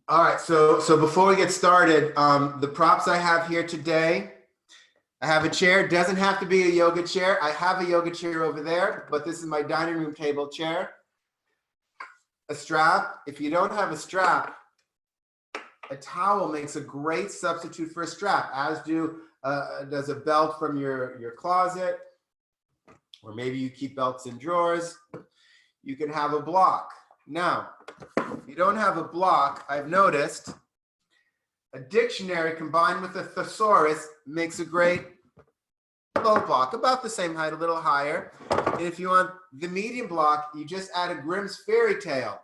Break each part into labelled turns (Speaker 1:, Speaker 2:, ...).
Speaker 1: All right, so before we get started, the props I have here today, I have a chair. Doesn't have to be a yoga chair. I have a yoga chair over there, but this is my dining room table chair. A strap. If you don't have a strap, a towel makes a great substitute for a strap, as does a belt from your closet, or maybe you keep belts in drawers. You can have a block. Now, if you don't have a block, I've noticed a dictionary combined with a thesaurus makes a great low block, about the same height, a little higher. And if you want the medium block, you just add a Grimm's fairy tale.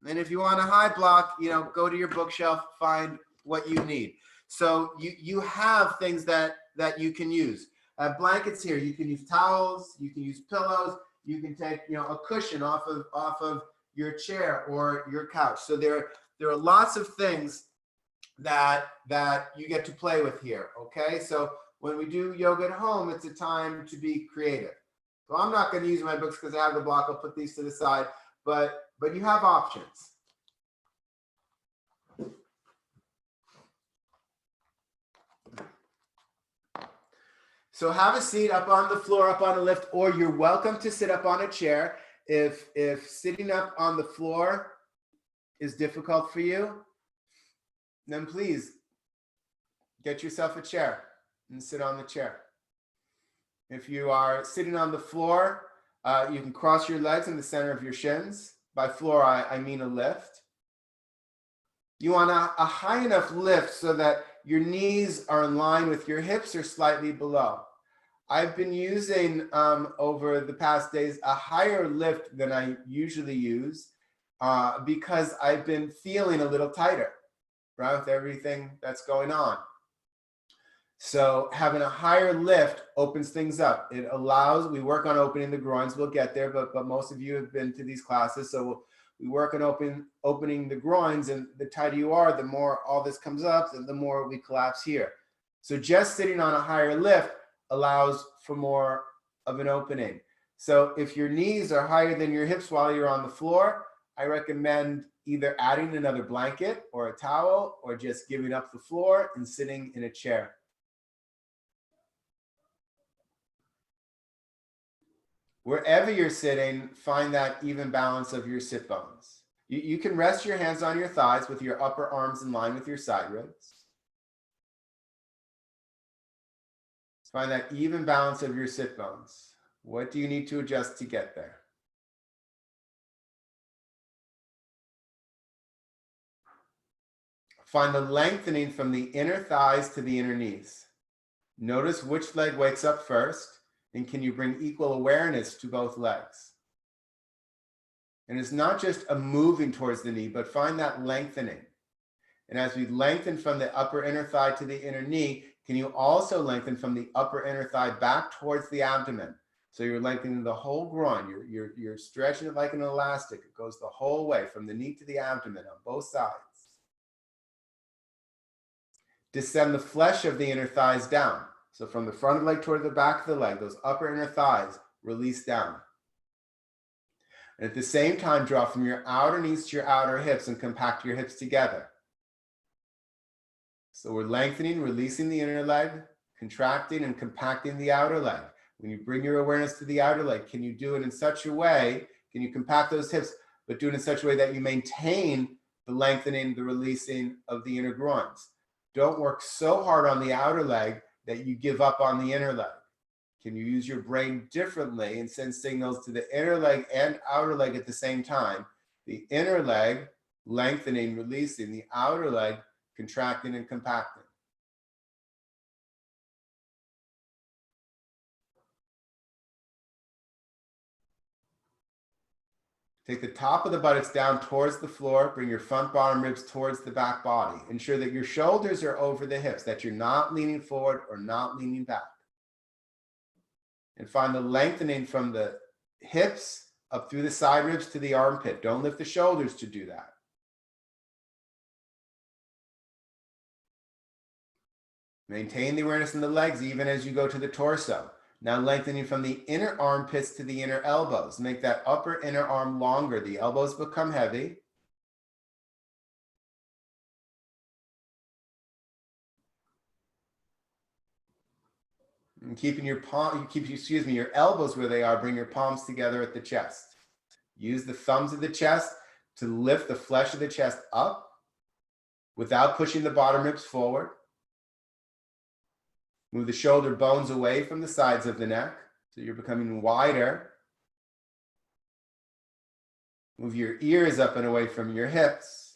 Speaker 1: And if you want a high block, go to your bookshelf, find what you need. So you have things that you can use. Blankets here, you can use towels, you can use pillows, you can take a cushion off of your chair or your couch. So there are lots of things that you get to play with here. Okay, so when we do yoga at home, it's a time to be creative. So I'm not going to use my books because I have the block. I'll put these to the side, but you have options. So have a seat up on the floor, up on a lift, or you're welcome to sit up on a chair. If sitting up on the floor is difficult for you, then please get yourself a chair and sit on the chair. If you are sitting on the floor, you can cross your legs in the center of your shins. By floor, I mean a lift. You want a high enough lift so that your knees are in line with your hips or slightly below. I've been using over the past days a higher lift than I usually use because I've been feeling a little tighter, right, with everything that's going on. So having a higher lift opens things up. It allows, we work on opening the groins, we'll get there, but most of you have been to these classes, so we work on opening the groins, and the tighter you are, the more all this comes up, and the more we collapse here. So just sitting on a higher lift allows for more of an opening. So if your knees are higher than your hips while you're on the floor, I recommend either adding another blanket or a towel, or just giving up the floor and sitting in a chair. Wherever you're sitting, find that even balance of your sit bones. You can rest your hands on your thighs with your upper arms in line with your side ribs. Find that even balance of your sit bones. What do you need to adjust to get there? Find the lengthening from the inner thighs to the inner knees. Notice which leg wakes up first, and can you bring equal awareness to both legs? And it's not just a moving towards the knee, but find that lengthening. And as we lengthen from the upper inner thigh to the inner knee, can you also lengthen from the upper inner thigh back towards the abdomen? So you're lengthening the whole groin. You're stretching it like an elastic. It goes the whole way from the knee to the abdomen on both sides. Descend the flesh of the inner thighs down. So from the front of the leg toward the back of the leg, those upper inner thighs release down. And at the same time, draw from your outer knees to your outer hips and compact your hips together. So we're lengthening, releasing the inner leg, contracting and compacting the outer leg. When you bring your awareness to the outer leg, can you do it in such a way, can you compact those hips, but do it in such a way that you maintain the lengthening, the releasing of the inner groins? Don't work so hard on the outer leg that you give up on the inner leg. Can you use your brain differently and send signals to the inner leg and outer leg at the same time? The inner leg lengthening, releasing, the outer leg contracting and compacting. Take the top of the buttocks down towards the floor. Bring your front bottom ribs towards the back body. Ensure that your shoulders are over the hips, that you're not leaning forward or not leaning back. And find the lengthening from the hips up through the side ribs to the armpit. Don't lift the shoulders to do that. Maintain the awareness in the legs even as you go to the torso. Now lengthening from the inner armpits to the inner elbows. Make that upper inner arm longer. The elbows become heavy. And keeping your your elbows where they are, bring your palms together at the chest. Use the thumbs of the chest to lift the flesh of the chest up without pushing the bottom ribs forward. Move the shoulder bones away from the sides of the neck so you're becoming wider. Move your ears up and away from your hips.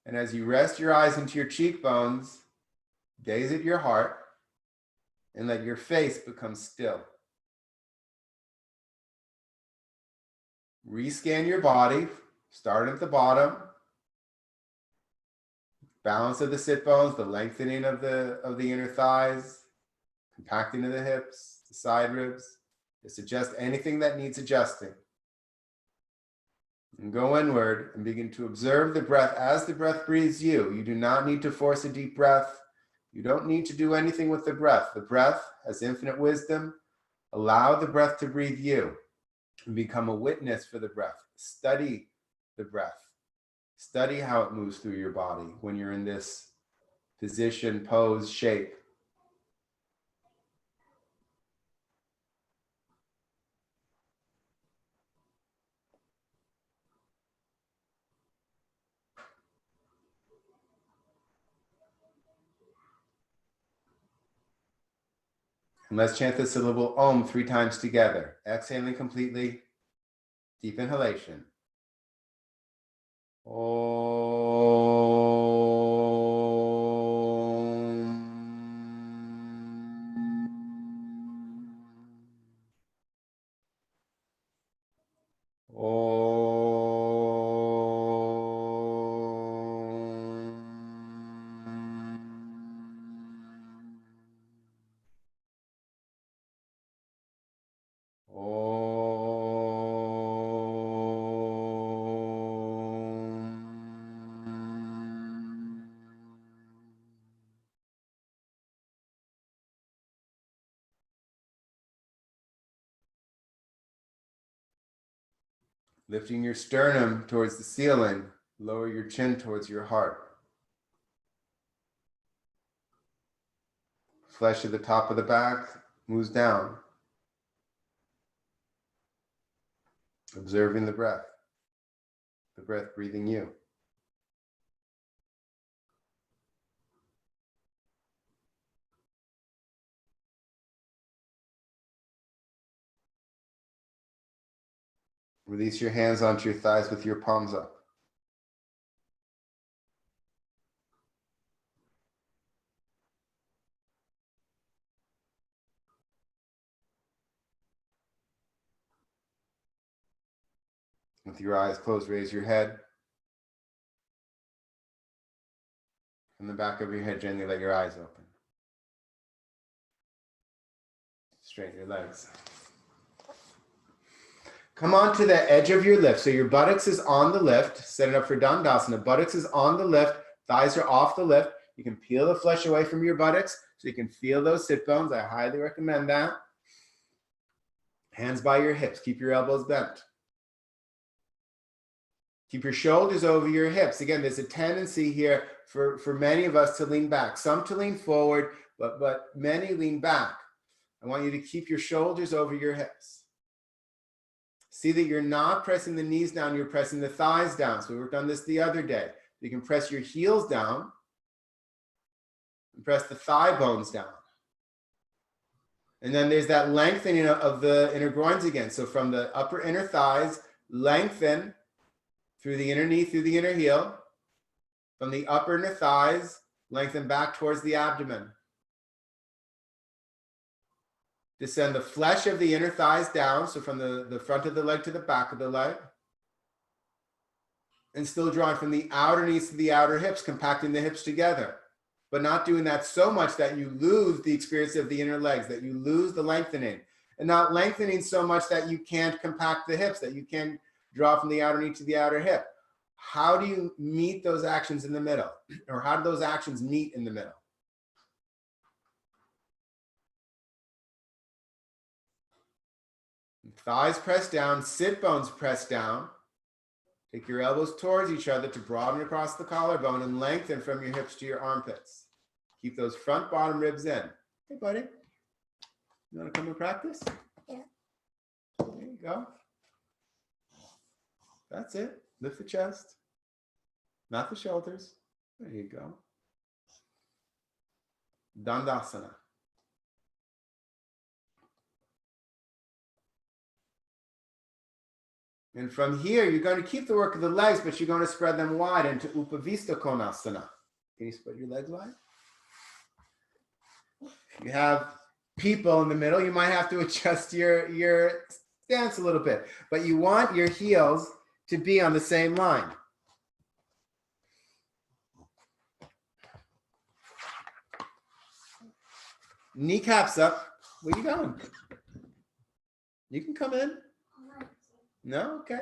Speaker 1: And as you rest your eyes into your cheekbones, gaze at your heart and let your face become still. Rescan your body, start at the bottom. Balance of the sit bones, the lengthening of the inner thighs, compacting of the hips, the side ribs. Just adjust anything that needs adjusting. And go inward and begin to observe the breath as the breath breathes you. You do not need to force a deep breath. You don't need to do anything with the breath. The breath has infinite wisdom. Allow the breath to breathe you and become a witness for the breath. Study the breath. Study how it moves through your body when you're in this position, pose, shape. And let's chant the syllable Om 3 times together. Exhaling completely. Deep inhalation. Lifting your sternum towards the ceiling, lower your chin towards your heart. Flesh at the top of the back moves down. Observing the breath breathing you. Release your hands onto your thighs with your palms up. With your eyes closed, raise your head. From the back of your head, gently let your eyes open. Straighten your legs. Come on to the edge of your lift. So your buttocks is on the lift. Set it up for Dandasana. Buttocks is on the lift. Thighs are off the lift. You can peel the flesh away from your buttocks so you can feel those sit bones. I highly recommend that. Hands by your hips. Keep your elbows bent. Keep your shoulders over your hips. Again, there's a tendency here for many of us to lean back. Some to lean forward, but many lean back. I want you to keep your shoulders over your hips. See that you're not pressing the knees down, you're pressing the thighs down. So we worked on this the other day. You can press your heels down and press the thigh bones down. And then there's that lengthening of the inner groins again. So from the upper inner thighs, lengthen through the inner knee, through the inner heel. From the upper inner thighs, lengthen back towards the abdomen. Descend the flesh of the inner thighs down, so from the front of the leg to the back of the leg. And still drawing from the outer knees to the outer hips, compacting the hips together. But not doing that so much that you lose the experience of the inner legs, that you lose the lengthening. And not lengthening so much that you can't compact the hips, that you can't draw from the outer knee to the outer hip. How do you meet those actions in the middle? Or how do those actions meet in the middle? Thighs press down, sit bones press down. Take your elbows towards each other to broaden across the collarbone and lengthen from your hips to your armpits. Keep those front bottom ribs in. Hey, buddy. You want to come and practice?
Speaker 2: Yeah.
Speaker 1: There you go. That's it. Lift the chest, not the shoulders. There you go. Dandasana. And from here, you're going to keep the work of the legs, but you're going to spread them wide into Upavista Konasana. Can you spread your legs wide? If you have people in the middle, you might have to adjust your stance a little bit, but you want your heels to be on the same line. Kneecaps up. Where you going? You can come in. No? Okay.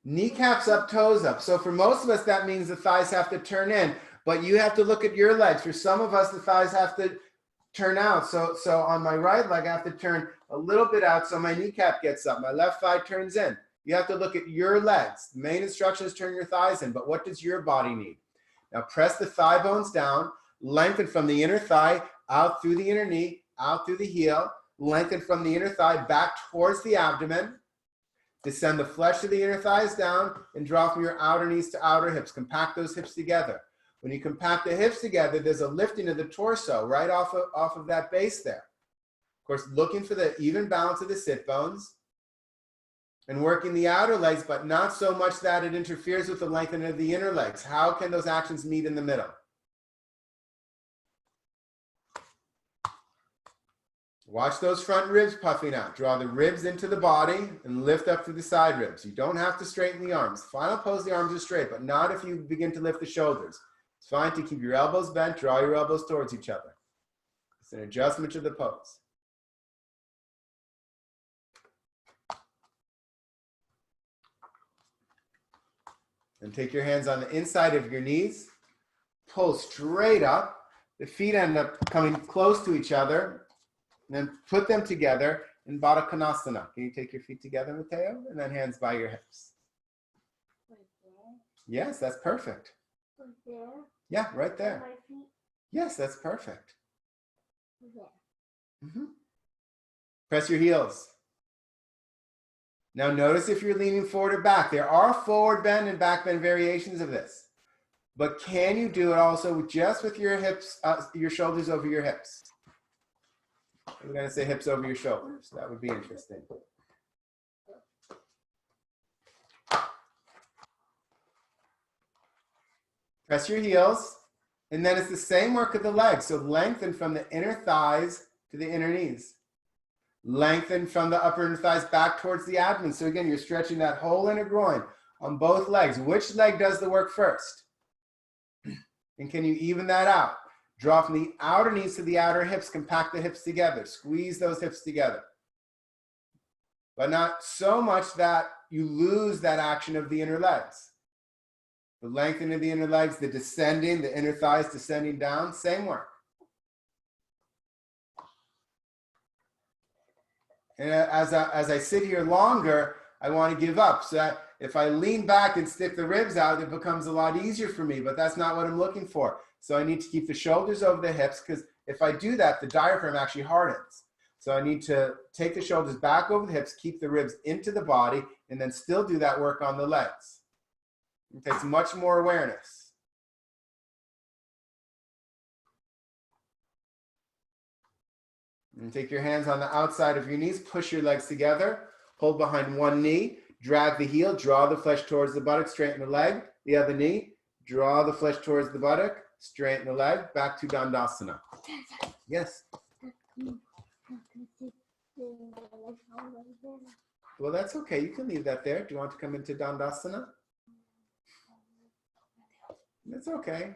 Speaker 1: Kneecaps up, toes up. So for most of us, that means the thighs have to turn in, but you have to look at your legs. For some of us, the thighs have to turn out. So on my right leg, I have to turn a little bit out so my kneecap gets up. My left thigh turns in. You have to look at your legs. The main instruction is turn your thighs in, but what does your body need? Now press the thigh bones down, lengthen from the inner thigh, out through the inner knee, out through the heel, lengthen from the inner thigh back towards the abdomen. Descend the flesh of the inner thighs down and draw from your outer knees to outer hips. Compact those hips together. When you compact the hips together, there's a lifting of the torso right off of that base there. Of course, looking for the even balance of the sit bones and working the outer legs, but not so much that it interferes with the lengthening of the inner legs. How can those actions meet in the middle? Watch those front ribs puffing out. Draw the ribs into the body and lift up through the side ribs. You don't have to straighten the arms. Final pose, the arms are straight, but not if you begin to lift the shoulders. It's fine to keep your elbows bent, draw your elbows towards each other. It's an adjustment to the pose. And take your hands on the inside of your knees. Pull straight up. The feet end up coming close to each other. And then put them together in Baddha Konasana. Can you take your feet together, Matteo? And then hands by your hips.
Speaker 2: Right there.
Speaker 1: Yes, that's perfect.
Speaker 2: Right there.
Speaker 1: Yeah, right there.
Speaker 2: My feet.
Speaker 1: Yes, that's perfect.
Speaker 2: There.
Speaker 1: Mm-hmm. Press your heels. Now notice if you're leaning forward or back. There are forward bend and back bend variations of this. But can you do it also just with your hips, your shoulders over your hips? We're going to say hips over your shoulders. That would be interesting. Press your heels. And then it's the same work of the legs. So lengthen from the inner thighs to the inner knees. Lengthen from the upper inner thighs back towards the abdomen. So again, you're stretching that whole inner groin on both legs. Which leg does the work first? And can you even that out? Draw from the outer knees to the outer hips. Compact the hips together. Squeeze those hips together. But not so much that you lose that action of the inner legs. The lengthening of the inner legs, the descending, the inner thighs descending down, same work. And as I sit here longer, I want to give up. So that if I lean back and stick the ribs out, it becomes a lot easier for me, but that's not what I'm looking for. So I need to keep the shoulders over the hips, because if I do that, the diaphragm actually hardens. So I need to take the shoulders back over the hips, keep the ribs into the body, and then still do that work on the legs. It takes much more awareness. And take your hands on the outside of your knees, push your legs together, hold behind one knee, drag the heel, draw the flesh towards the buttock, straighten the leg, the other knee, draw the flesh towards the buttock, straighten the leg, back to Dandasana. Yes? Well, that's okay. You can leave that there. Do you want to come into Dandasana? That's okay.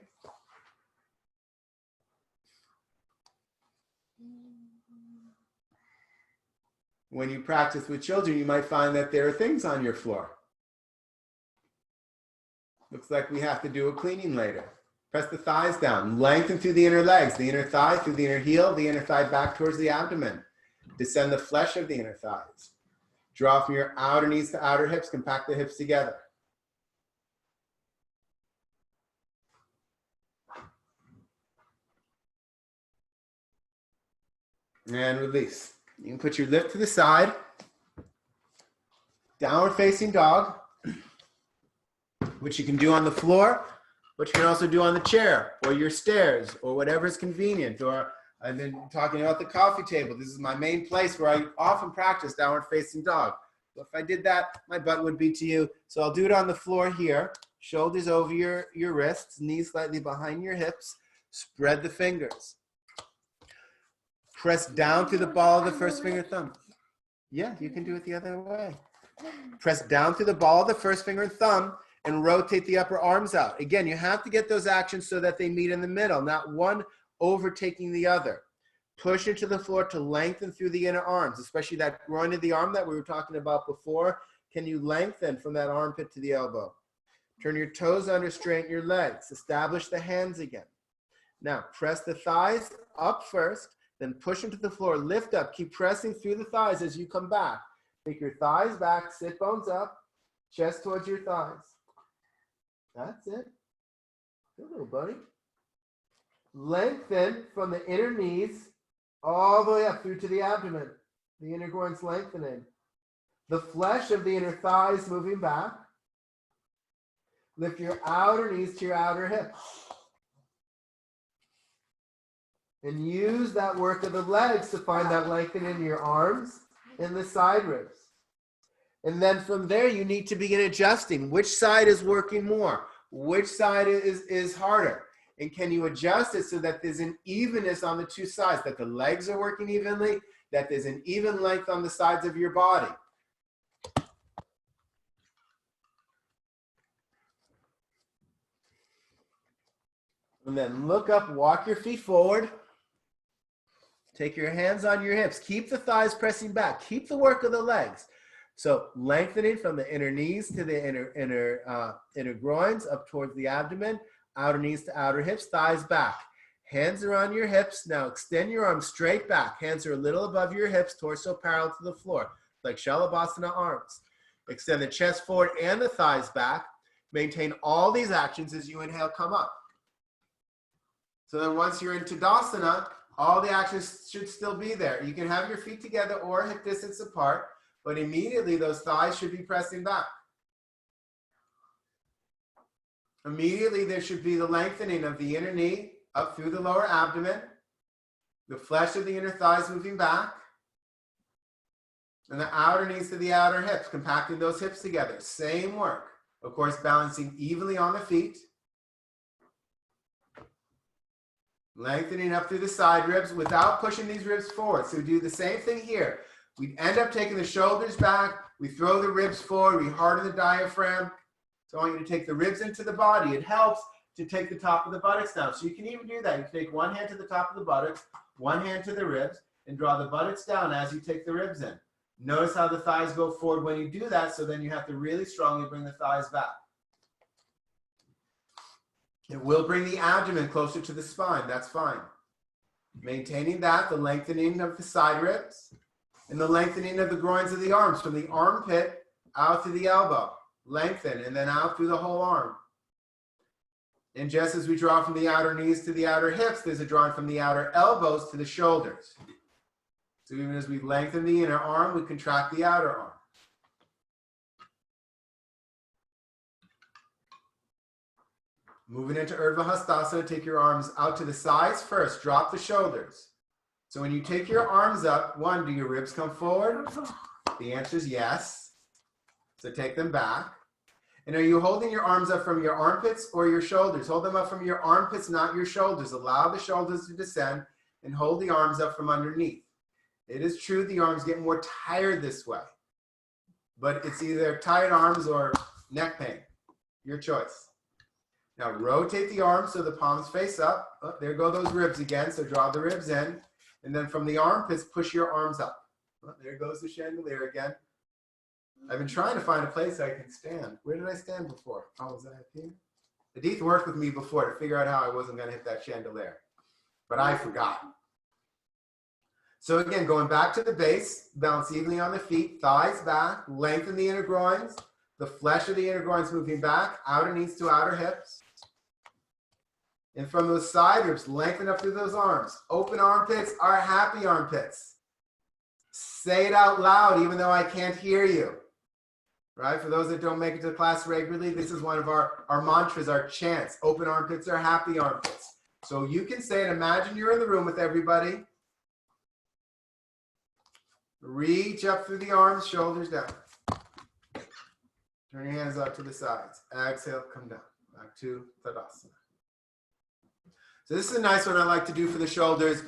Speaker 1: When you practice with children, you might find that there are things on your floor. Looks like we have to do a cleaning later. Press the thighs down. Lengthen through the inner legs, the inner thigh through the inner heel, the inner thigh back towards the abdomen. Descend the flesh of the inner thighs. Draw from your outer knees to outer hips. Compact the hips together. And release. You can put your lift to the side. Downward facing dog, which you can do on the floor, but you can also do on the chair or your stairs or whatever is convenient. Or I've been talking about the coffee table. This is my main place where I often practice downward facing dog. So if I did that, my butt would be to you. So I'll do it on the floor here. Shoulders over your wrists, knees slightly behind your hips. Spread the fingers. Press down through the ball of the first finger and thumb. Yeah, you can do it the other way. Press down through the ball of the first finger and thumb and rotate the upper arms out. Again, you have to get those actions so that they meet in the middle, not one overtaking the other. Push into the floor to lengthen through the inner arms, especially that groin of the arm that we were talking about before. Can you lengthen from that armpit to the elbow? Turn your toes under, straighten your legs. Establish the hands again. Now, press the thighs up first, then push into the floor, lift up, keep pressing through the thighs as you come back. Take your thighs back, sit bones up, chest towards your thighs. That's it. Good little buddy. Lengthen from the inner knees all the way up through to the abdomen. The inner groins lengthening. The flesh of the inner thighs moving back. Lift your outer knees to your outer hips. And use that work of the legs to find that lengthening in your arms and the side ribs. And then from there, you need to begin adjusting. Which side is working more? Which side is harder? And can you adjust it so that there's an evenness on the two sides, that the legs are working evenly, that there's an even length on the sides of your body? And then look up, walk your feet forward. Take your hands on your hips. Keep the thighs pressing back. Keep the work of the legs. So lengthening from the inner knees to the inner groins up towards the abdomen, outer knees to outer hips, thighs back. Hands around your hips. Now extend your arms straight back. Hands are a little above your hips, torso parallel to the floor, like Shalabhasana arms. Extend the chest forward and the thighs back. Maintain all these actions as you inhale, come up. So then once you're in Tadasana, all the actions should still be there. You can have your feet together or hip distance apart, but immediately those thighs should be pressing back. Immediately there should be the lengthening of the inner knee up through the lower abdomen, the flesh of the inner thighs moving back, and the outer knees to the outer hips, compacting those hips together. Same work. Of course, balancing evenly on the feet. Lengthening up through the side ribs without pushing these ribs forward. So we do the same thing here. We end up taking the shoulders back. We throw the ribs forward. We harden the diaphragm. So I want you to take the ribs into the body. It helps to take the top of the buttocks down. So you can even do that. You can take one hand to the top of the buttocks, one hand to the ribs, and draw the buttocks down as you take the ribs in. Notice how the thighs go forward when you do that. So then you have to really strongly bring the thighs back. It will bring the abdomen closer to the spine. That's fine. Maintaining that, the lengthening of the side ribs and the lengthening of the groins of the arms from the armpit out to the elbow. Lengthen and then out through the whole arm. And just as we draw from the outer knees to the outer hips, there's a drawing from the outer elbows to the shoulders. So even as we lengthen the inner arm, we contract the outer arm. Moving into Urdhva Hastasana, take your arms out to the sides first. Drop the shoulders. So when you take your arms up, one, do your ribs come forward? The answer is yes. So take them back. And are you holding your arms up from your armpits or your shoulders? Hold them up from your armpits, not your shoulders. Allow the shoulders to descend and hold the arms up from underneath. It is true the arms get more tired this way, but it's either tired arms or neck pain. Your choice. Now rotate the arms so the palms face up. Oh, there go those ribs again. So draw the ribs in. And then from the armpits, push your arms up. Oh, there goes the chandelier again. I've been trying to find a place I can stand. Where did I stand before? Oh, was that up here? Adith worked with me before to figure out how I wasn't going to hit that chandelier. But I forgot. So again, going back to the base, balance evenly on the feet, thighs back, lengthen the inner groins, the flesh of the inner groins moving back, outer knees to outer hips. And from those side ribs, lengthen up through those arms. Open armpits are happy armpits. Say it out loud, even though I can't hear you. Right? For those that don't make it to class regularly, this is one of our mantras, our chants. Open armpits are happy armpits. So you can say it. Imagine you're in the room with everybody. Reach up through the arms, shoulders down. Turn your hands out to the sides. Exhale, come down. Back to Tadasana. So this is a nice one I like to do for the shoulders.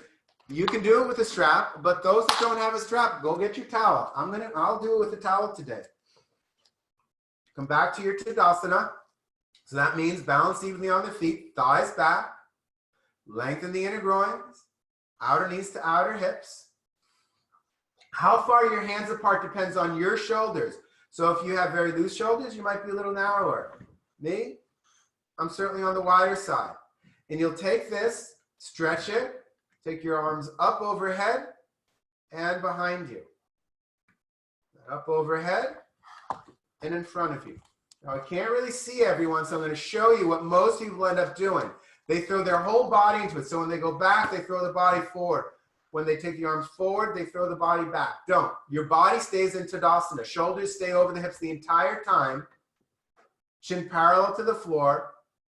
Speaker 1: You can do it with a strap, but those that don't have a strap, go get your towel. I'll do it with a towel today. Come back to your Tadasana. So that means balance evenly on the feet, thighs back, lengthen the inner groins, outer knees to outer hips. How far your hands apart depends on your shoulders. So if you have very loose shoulders, you might be a little narrower. Me, I'm certainly on the wider side. And you'll take this, stretch it, take your arms up overhead and behind you. Up overhead and in front of you. Now I can't really see everyone, so I'm going to show you what most people end up doing. They throw their whole body into it. So when they go back, they throw the body forward. When they take the arms forward, they throw the body back. Don't. Your body stays in Tadasana. Shoulders stay over the hips the entire time. Chin parallel to the floor.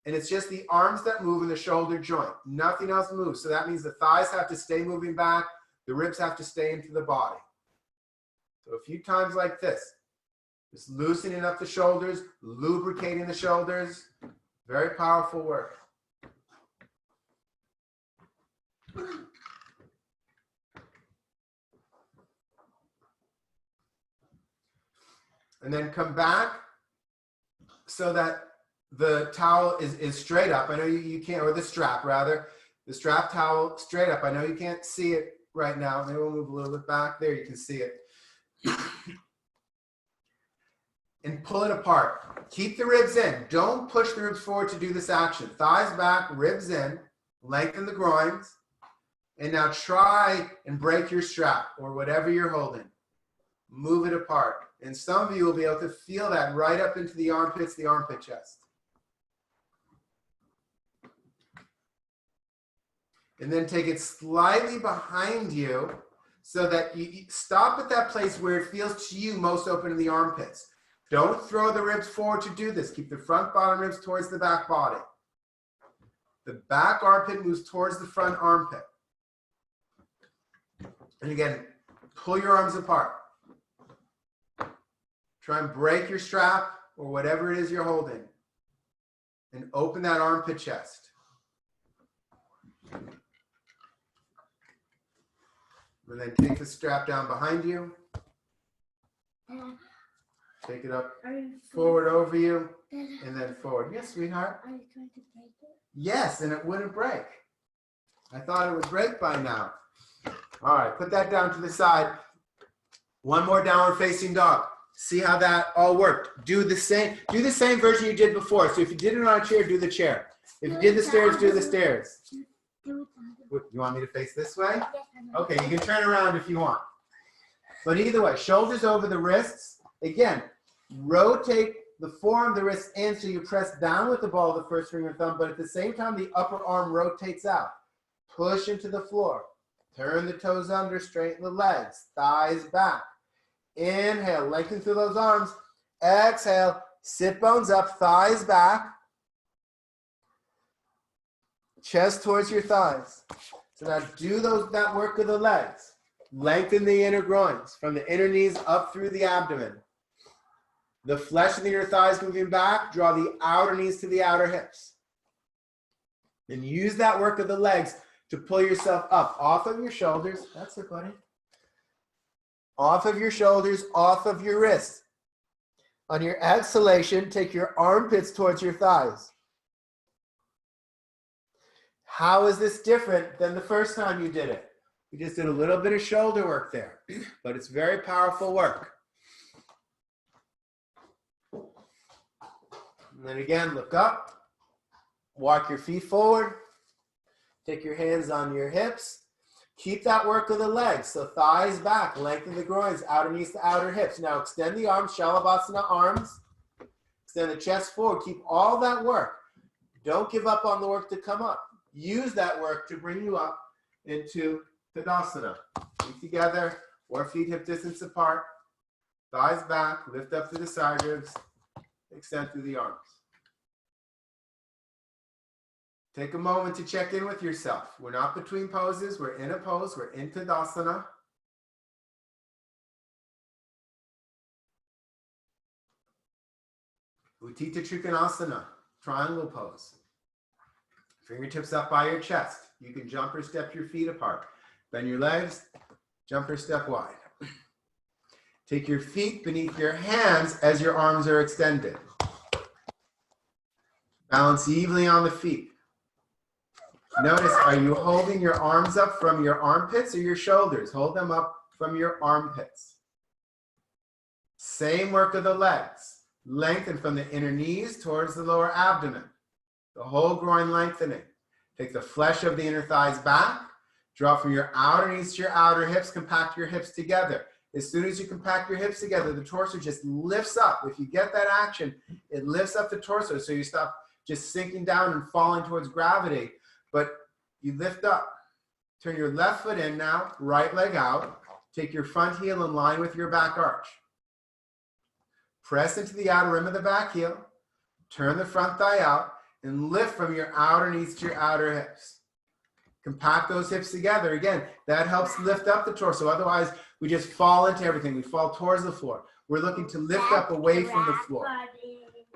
Speaker 1: And it's just the arms that move in the shoulder joint. Nothing else moves. So that means the thighs have to stay moving back. The ribs have to stay into the body. So a few times like this. Just loosening up the shoulders, lubricating the shoulders. Very powerful work. And then come back so that the towel is straight up. I know you can't, or the strap rather. The strap towel straight up. I know you can't see it right now. Maybe we'll move a little bit back. There, you can see it. And pull it apart. Keep the ribs in. Don't push the ribs forward to do this action. Thighs back, ribs in. Lengthen the groins. And now try and break your strap or whatever you're holding. Move it apart. And some of you will be able to feel that right up into the armpits, the armpit chest. And then take it slightly behind you so that you stop at that place where it feels to you most open in the armpits. Don't throw the ribs forward to do this. Keep the front bottom ribs towards the back body. The back armpit moves towards the front armpit. And again, pull your arms apart. Try and break your strap or whatever it is you're holding. And open that armpit chest. And then take the strap down behind you. Take it up forward over you. And then forward. Yes, sweetheart?
Speaker 2: Are you trying to break it?
Speaker 1: Yes, and it wouldn't break. I thought it would break by now. All right, put that down to the side. One more downward facing dog. See how that all worked. Do the same version you did before. So if you did it on a chair, do the chair. If you did the stairs, do the stairs. You want me to face this way? Okay, you can turn around if you want. But either way, shoulders over the wrists. Again, rotate the forearm, the wrist in so you press down with the ball of the first finger and thumb, but at the same time, the upper arm rotates out. Push into the floor. Turn the toes under, straighten the legs, thighs back. Inhale, lengthen through those arms. Exhale, sit bones up, thighs back. Chest towards your thighs. So now do that work of the legs. Lengthen the inner groins from the inner knees up through the abdomen. The flesh of the inner thighs moving back. Draw the outer knees to the outer hips. And use that work of the legs to pull yourself up off of your shoulders. That's it, buddy. Off of your shoulders, off of your wrists. On your exhalation, take your armpits towards your thighs. How is this different than the first time you did it? We just did a little bit of shoulder work there, but it's very powerful work. And then again, look up, walk your feet forward, take your hands on your hips. Keep that work of the legs. So thighs back, lengthen the groins, outer knees to outer hips. Now extend the arms, Shalabhasana arms. Extend the chest forward. Keep all that work. Don't give up on the work to come up. Use that work to bring you up into Tadasana. Feet together or feet hip distance apart. Thighs back, lift up through the side ribs, extend through the arms. Take a moment to check in with yourself. We're not between poses, we're in a pose, we're in Tadasana. Utthita Trikonasana, triangle pose. Fingertips up by your chest. You can jump or step your feet apart. Bend your legs, jump or step wide. Take your feet beneath your hands as your arms are extended. Balance evenly on the feet. Notice, are you holding your arms up from your armpits or your shoulders? Hold them up from your armpits. Same work of the legs. Lengthen from the inner knees towards the lower abdomen. The whole groin lengthening. Take the flesh of the inner thighs back. Draw from your outer knees to your outer hips. Compact your hips together. As soon as you compact your hips together, the torso just lifts up. If you get that action, it lifts up the torso. So you stop just sinking down and falling towards gravity. But you lift up. Turn your left foot in now. Right leg out. Take your front heel in line with your back arch. Press into the outer rim of the back heel. Turn the front thigh out. And lift from your outer knees to your outer hips. Compact those hips together. Again, that helps lift up the torso. Otherwise, we just fall into everything. We fall towards the floor. We're looking to lift up away from the floor.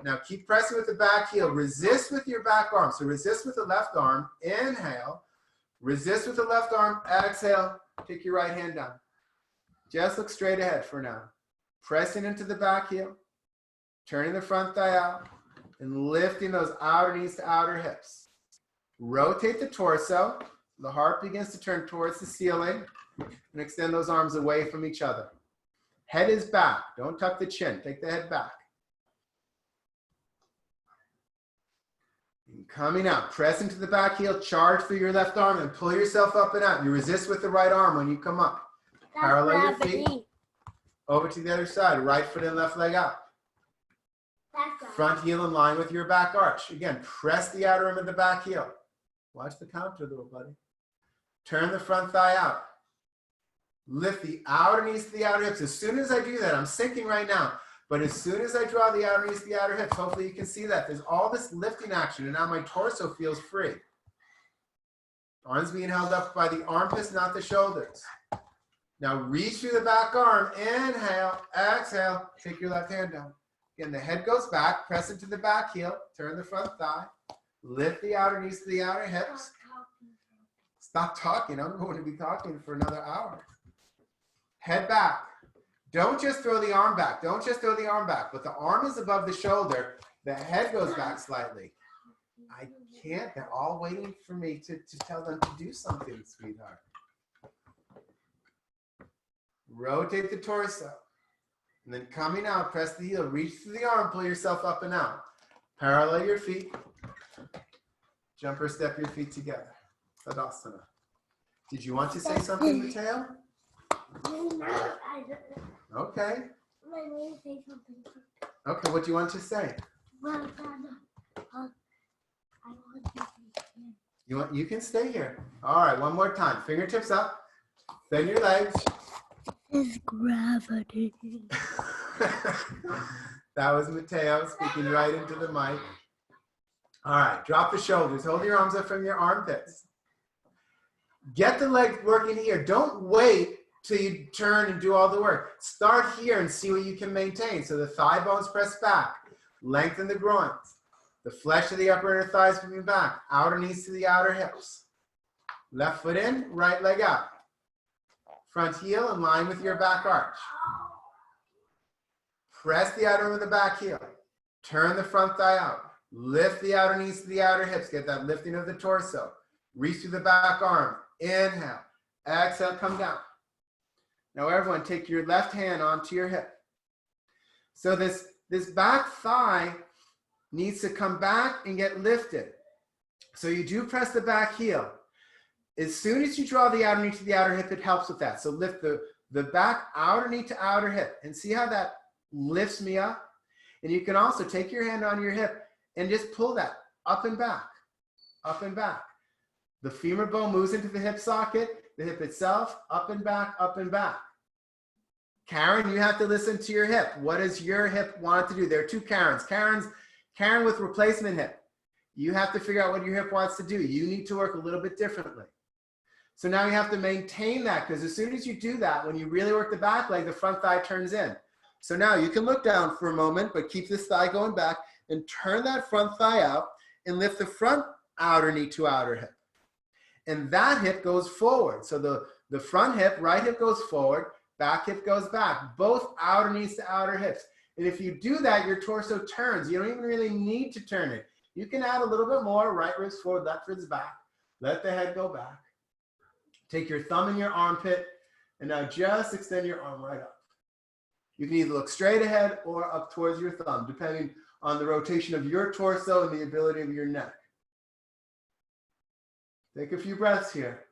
Speaker 1: Now, keep pressing with the back heel. Resist with your back arm. So resist with the left arm. Inhale. Resist with the left arm. Exhale. Take your right hand down. Just look straight ahead for now. Pressing into the back heel. Turning the front thigh out. And lifting those outer knees to outer hips. Rotate the torso. The heart begins to turn towards the ceiling. And extend those arms away from each other. Head is back. Don't tuck the chin. Take the head back. And coming out. Press into the back heel. Charge through your left arm and pull yourself up and out. You resist with the right arm when you come up. Parallel your feet. Over to the other side. Right foot and left leg out. Front heel in line with your back arch. Again, press the outer rim of the back heel. Watch the counter, little buddy. Turn the front thigh out. Lift the outer knees to the outer hips. As soon as I do that, I'm sinking right now. But as soon as I draw the outer knees to the outer hips, hopefully you can see that. There's all this lifting action, and now my torso feels free. Arms being held up by the armpits, not the shoulders. Now reach through the back arm. Inhale, exhale. Take your left hand down. Again, the head goes back. Press into the back heel. Turn the front thigh. Lift the outer knees to the outer hips. Stop talking. I'm going to be talking for another hour. Head back. Don't just throw the arm back. Don't just throw the arm back. But the arm is above the shoulder. The head goes back slightly. I can't. They're all waiting for me to tell them to do something, sweetheart. Rotate the torso. And then coming out, press the heel. Reach through the arm. Pull yourself up and out. Parallel your feet. Jump or step your feet together. Tadasana. Did you want to say something, Mateo?
Speaker 2: No, I don't.
Speaker 1: Okay.
Speaker 2: Let me say something.
Speaker 1: Okay, what do you want to say?
Speaker 2: Well, I want to say
Speaker 1: You can stay here. All right, one more time. Fingertips up. Bend your legs.
Speaker 2: It's gravity.
Speaker 1: That was Mateo speaking right into the mic. All right, drop the shoulders. Hold your arms up from your armpits. Get the legs working here. Don't wait till you turn and do all the work. Start here and see what you can maintain. So the thigh bones press back. Lengthen the groins. The flesh of the upper inner thighs moving back. Outer knees to the outer hips. Left foot in, right leg out. Front heel in line with your back arch. Press the outer rim of the back heel. Turn the front thigh out. Lift the outer knees to the outer hips. Get that lifting of the torso. Reach through the back arm. Inhale. Exhale, come down. Now everyone, take your left hand onto your hip. So this back thigh needs to come back and get lifted. So you do press the back heel. As soon as you draw the outer knee to the outer hip, it helps with that. So lift the back outer knee to outer hip and see how that lifts me up. And you can also take your hand on your hip and just pull that. up and back, up and back. The femur bone moves into the hip socket, the hip itself, up and back, up and back. Karen, you have to listen to your hip. What does your hip want to do? There are two Karens. Karen with replacement hip. You have to figure out what your hip wants to do. You need to work a little bit differently. So now you have to maintain that, because as soon as you do that, when you really work the back leg, the front thigh turns in. So now you can look down for a moment, but keep this thigh going back and turn that front thigh out and lift the front outer knee to outer hip. And that hip goes forward. So the front hip, right hip goes forward, back hip goes back, both outer knees to outer hips. And if you do that, your torso turns. You don't even really need to turn it. You can add a little bit more, right ribs forward, left ribs back. Let the head go back. Take your thumb in your armpit, and now just extend your arm right up. You can either look straight ahead or up towards your thumb, depending on the rotation of your torso and the ability of your neck. Take a few breaths here.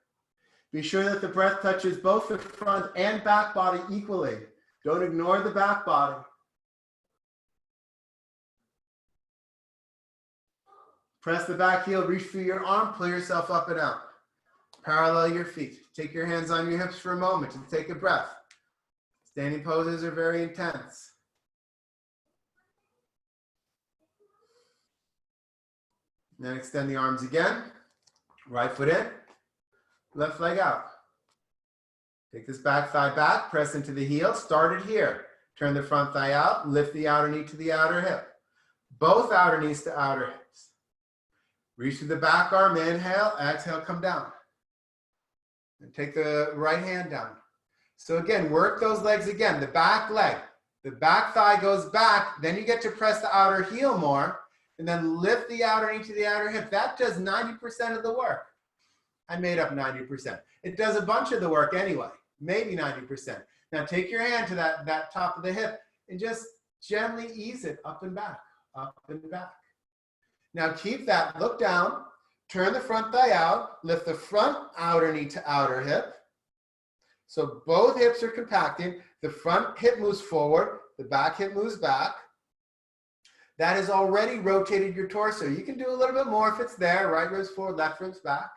Speaker 1: Be sure that the breath touches both the front and back body equally. Don't ignore the back body. Press the back heel, reach through your arm, pull yourself up and out. Parallel your feet. Take your hands on your hips for a moment and take a breath. Standing poses are very intense. Then extend the arms again. Right foot in, left leg out. Take this back thigh back, press into the heel, start it here. Turn the front thigh out, lift the outer knee to the outer hip. Both outer knees to outer hips. Reach through the back arm, inhale, exhale, come down. And take the right hand down. So again, work those legs again, the back leg. The back thigh goes back, then you get to press the outer heel more, and then lift the outer knee to the outer hip. That does 90% of the work. I made up 90%. It does a bunch of the work anyway, maybe 90%. Now take your hand to that top of the hip and just gently ease it up and back, up and back. Now keep that, look down, turn the front thigh out, lift the front outer knee to outer hip. So both hips are compacting. The front hip moves forward, the back hip moves back. That has already rotated your torso. You can do a little bit more if it's there. Right ribs forward, left ribs back.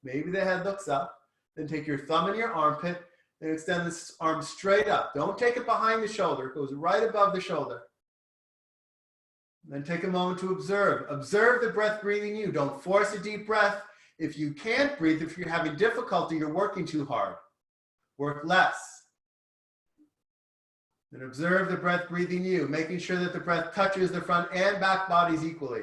Speaker 1: Maybe the head looks up. Then take your thumb in your armpit and extend this arm straight up. Don't take it behind the shoulder. It goes right above the shoulder. Then take a moment to observe. Observe the breath breathing you. Don't force a deep breath. If you can't breathe, if you're having difficulty, you're working too hard. Work less. And observe the breath breathing you, making sure that the breath touches the front and back bodies equally.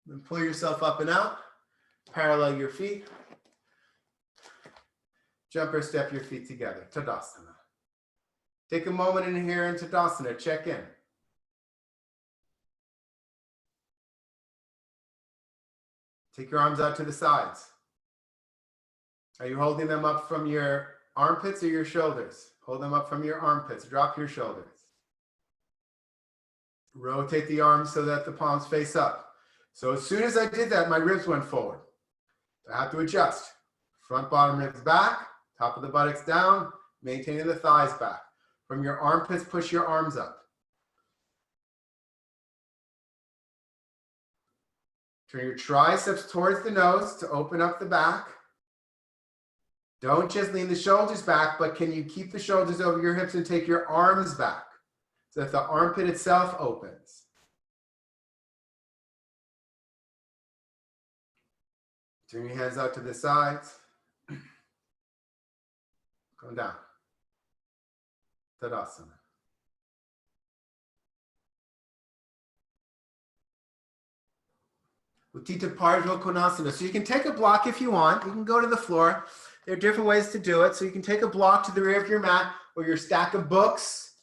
Speaker 1: Then pull yourself up and out, parallel your feet. Jump or step your feet together, Tadasana. Take a moment in here in Tadasana, check in. Take your arms out to the sides. Are you holding them up from your armpits or your shoulders? Hold them up from your armpits. Drop your shoulders. Rotate the arms so that the palms face up. So as soon as I did that, my ribs went forward. I have to adjust. Front bottom ribs back, top of the buttocks down, maintaining the thighs back. From your armpits, push your arms up. Turn your triceps towards the nose to open up the back. Don't just lean the shoulders back, but can you keep the shoulders over your hips and take your arms back so that the armpit itself opens? Turn your hands out to the sides. Come down. Tadasana. Uttita Parjva Konasana. So you can take a block if you want. You can go to the floor. There are different ways to do it. So you can take a block to the rear of your mat or your stack of books.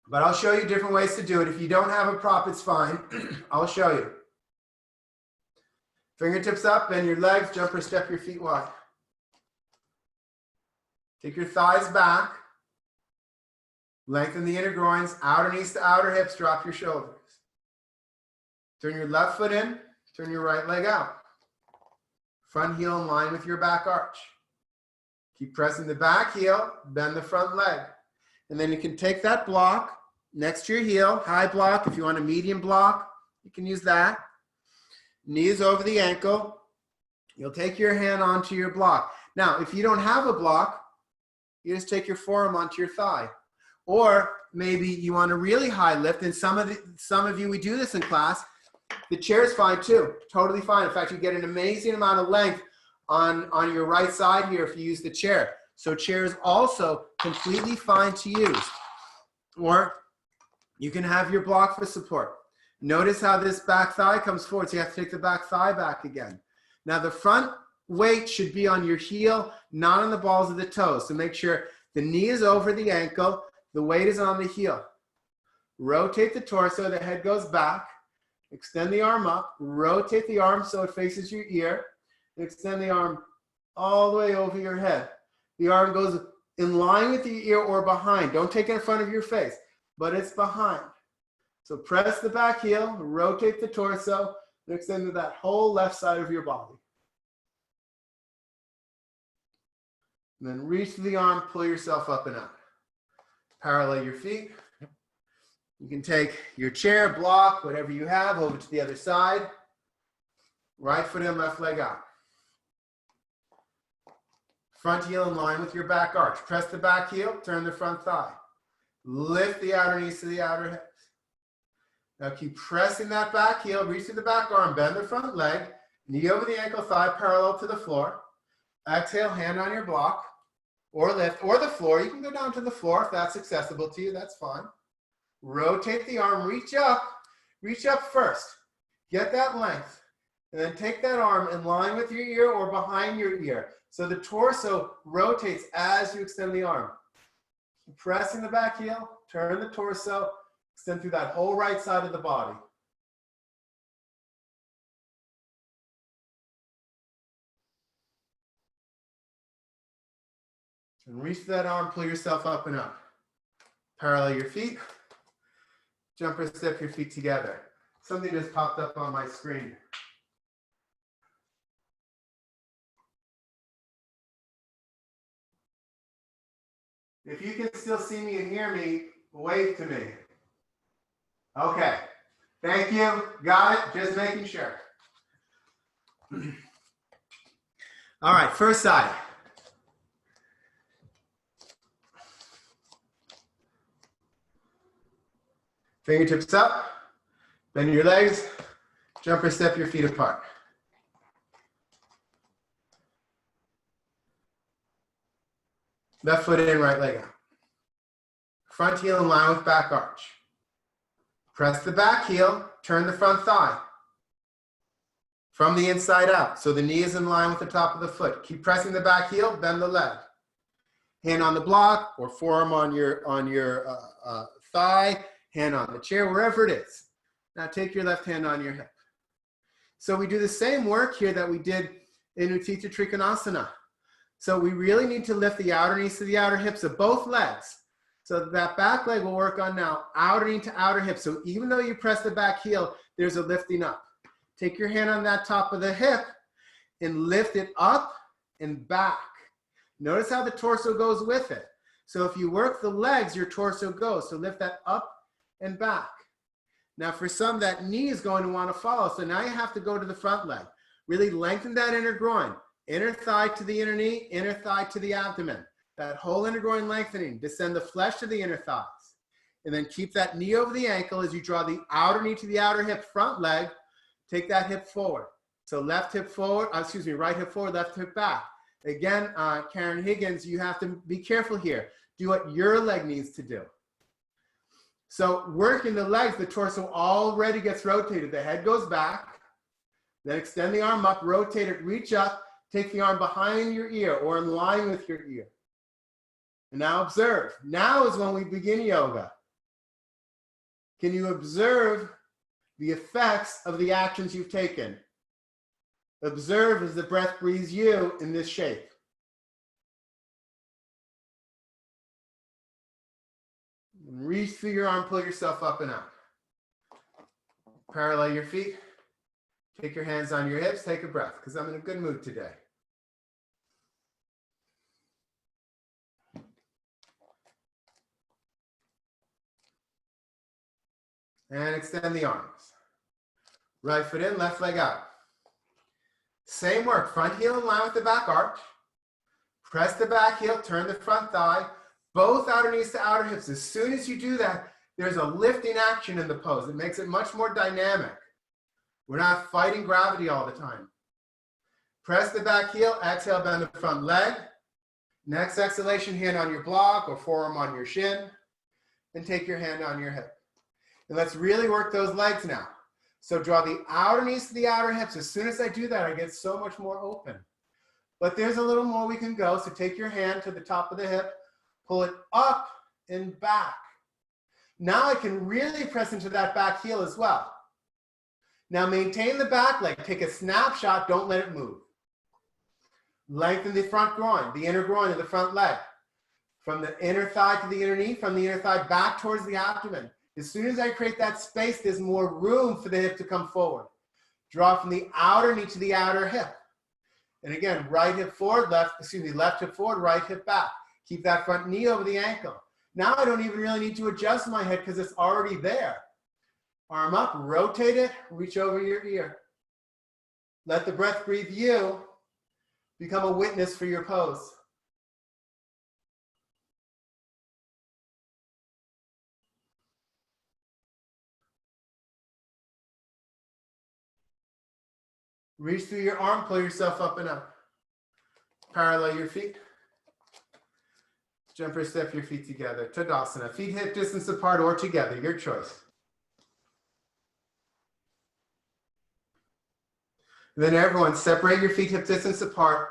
Speaker 1: But I'll show you different ways to do it. If you don't have a prop, it's fine. I'll show you. Fingertips up, bend your legs, jump or step your feet wide. Take your thighs back. Lengthen the inner groins, outer knees to outer hips, drop your shoulders. Turn your left foot in, turn your right leg out. Front heel in line with your back arch. Keep pressing the back heel, bend the front leg. And then you can take that block, next to your heel, high block. If you want a medium block, you can use that. Knees over the ankle. You'll take your hand onto your block. Now, if you don't have a block, you just take your forearm onto your thigh. Or maybe you want a really high lift, and some of you, we do this in class. The chair is fine too, totally fine. In fact, you get an amazing amount of length on your right side here if you use the chair. So chair is also completely fine to use. Or you can have your block for support. Notice how this back thigh comes forward, so you have to take the back thigh back again. Now the front weight should be on your heel, not on the balls of the toes. So make sure the knee is over the ankle, the weight is on the heel. Rotate the torso, the head goes back. Extend the arm up, rotate the arm so it faces your ear, and extend the arm all the way over your head. The arm goes in line with the ear or behind. Don't take it in front of your face, but it's behind. So press the back heel, rotate the torso, and extend to that whole left side of your body. And then reach the arm, pull yourself up and out. Parallel your feet. You can take your chair, block, whatever you have, over to the other side. Right foot in, left leg out. Front heel in line with your back arch. Press the back heel, turn the front thigh. Lift the outer knees to the outer hips. Now keep pressing that back heel, reach to the back arm, bend the front leg, knee over the ankle, thigh parallel to the floor. Exhale, hand on your block, or lift, or the floor. You can go down to the floor if that's accessible to you, that's fine. Rotate the arm, reach up first. Get that length, and then take that arm in line with your ear or behind your ear. So the torso rotates as you extend the arm. Keep pressing the back heel, turn the torso, extend through that whole right side of the body. And reach that arm, pull yourself up and up. Parallel your feet. Jump or step your feet together. Something just popped up on my screen. If you can still see me and hear me, wave to me. Okay. Thank you. Got it? Just making sure. All right, first side. Fingertips up, bend your legs, jump or step your feet apart. Left foot in, right leg out. Front heel in line with back arch. Press the back heel, turn the front thigh. From the inside out, so the knee is in line with the top of the foot. Keep pressing the back heel, bend the leg. Hand on the block or forearm on your thigh. Hand on the chair, wherever it is. Now take your left hand on your hip. So we do the same work here that we did in Utthita Trikonasana. So we really need to lift the outer knees to the outer hips of both legs. So that back leg will work on now, outer knee to outer hip. So even though you press the back heel, there's a lifting up. Take your hand on that top of the hip and lift it up and back. Notice how the torso goes with it. So if you work the legs, your torso goes. So lift that up and back. Now for some, that knee is going to want to follow. So now you have to go to the front leg. Really lengthen that inner groin. Inner thigh to the inner knee, inner thigh to the abdomen. That whole inner groin lengthening. Descend the flesh to the inner thighs. And then keep that knee over the ankle as you draw the outer knee to the outer hip, front leg. Take that hip forward. So left hip forward, right hip forward, left hip back. Again, Karen Higgins, you have to be careful here. Do what your leg needs to do. So working the legs, the torso already gets rotated. The head goes back. Then extend the arm up, rotate it, reach up, take the arm behind your ear or in line with your ear. And now observe. Now is when we begin yoga. Can you observe the effects of the actions you've taken? Observe as the breath breathes you in this shape. Reach through your arm, pull yourself up and out. Parallel your feet. Take your hands on your hips, take a breath, because I'm in a good mood today. And extend the arms. Right foot in, left leg out. Same work, front heel in line with the back arch. Press the back heel, turn the front thigh, both outer knees to outer hips. As soon as you do that, there's a lifting action in the pose. It makes it much more dynamic. We're not fighting gravity all the time. Press the back heel, exhale, bend the front leg. Next exhalation, hand on your block or forearm on your shin, and take your hand on your hip. And let's really work those legs now. So draw the outer knees to the outer hips. As soon as I do that, I get so much more open. But there's a little more we can go. So take your hand to the top of the hip, pull it up and back. Now I can really press into that back heel as well. Now maintain the back leg. Take a snapshot, don't let it move. Lengthen the front groin, the inner groin of the front leg. From the inner thigh to the inner knee, from the inner thigh back towards the abdomen. As soon as I create that space, there's more room for the hip to come forward. Draw from the outer knee to the outer hip. And again, right hip forward, left hip forward, right hip back. Keep that front knee over the ankle. Now I don't even really need to adjust my head because it's already there. Arm up, rotate it, reach over your ear. Let the breath breathe you. Become a witness for your pose. Reach through your arm, pull yourself up and up. Parallel your feet. Jump or step your feet together. Tadasana. Feet hip distance apart or together, your choice. Then everyone, separate your feet hip distance apart.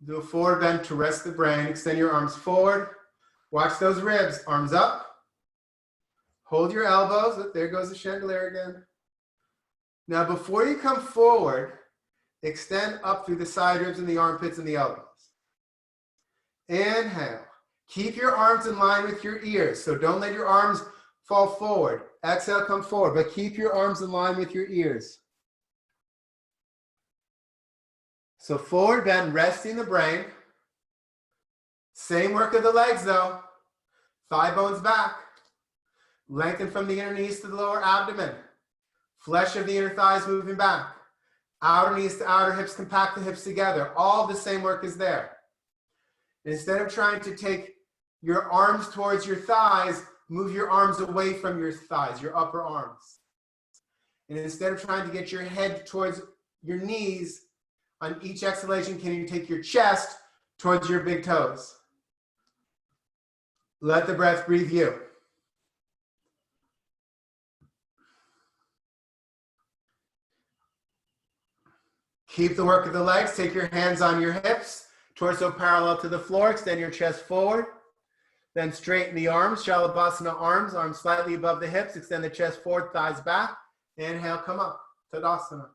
Speaker 1: Do a forward bend to rest the brain. Extend your arms forward. Watch those ribs. Arms up. Hold your elbows. There goes the chandelier again. Now, before you come forward, extend up through the side ribs and the armpits and the elbows. Inhale. Keep your arms in line with your ears. So don't let your arms fall forward. Exhale, come forward, but keep your arms in line with your ears. So forward bend, resting the brain. Same work of the legs though. Thigh bones back. Lengthen from the inner knees to the lower abdomen. Flesh of the inner thighs moving back. Outer knees to outer hips, compact the hips together. All the same work is there. Instead of trying to take your arms towards your thighs, move your arms away from your thighs, your upper arms. And instead of trying to get your head towards your knees, on each exhalation, can you take your chest towards your big toes? Let the breath breathe you. Keep the work of the legs. Take your hands on your hips, torso parallel to the floor. Extend your chest forward. Then straighten the arms, Shalabhasana arms slightly above the hips. Extend the chest forward, thighs back. Inhale, come up, Tadasana.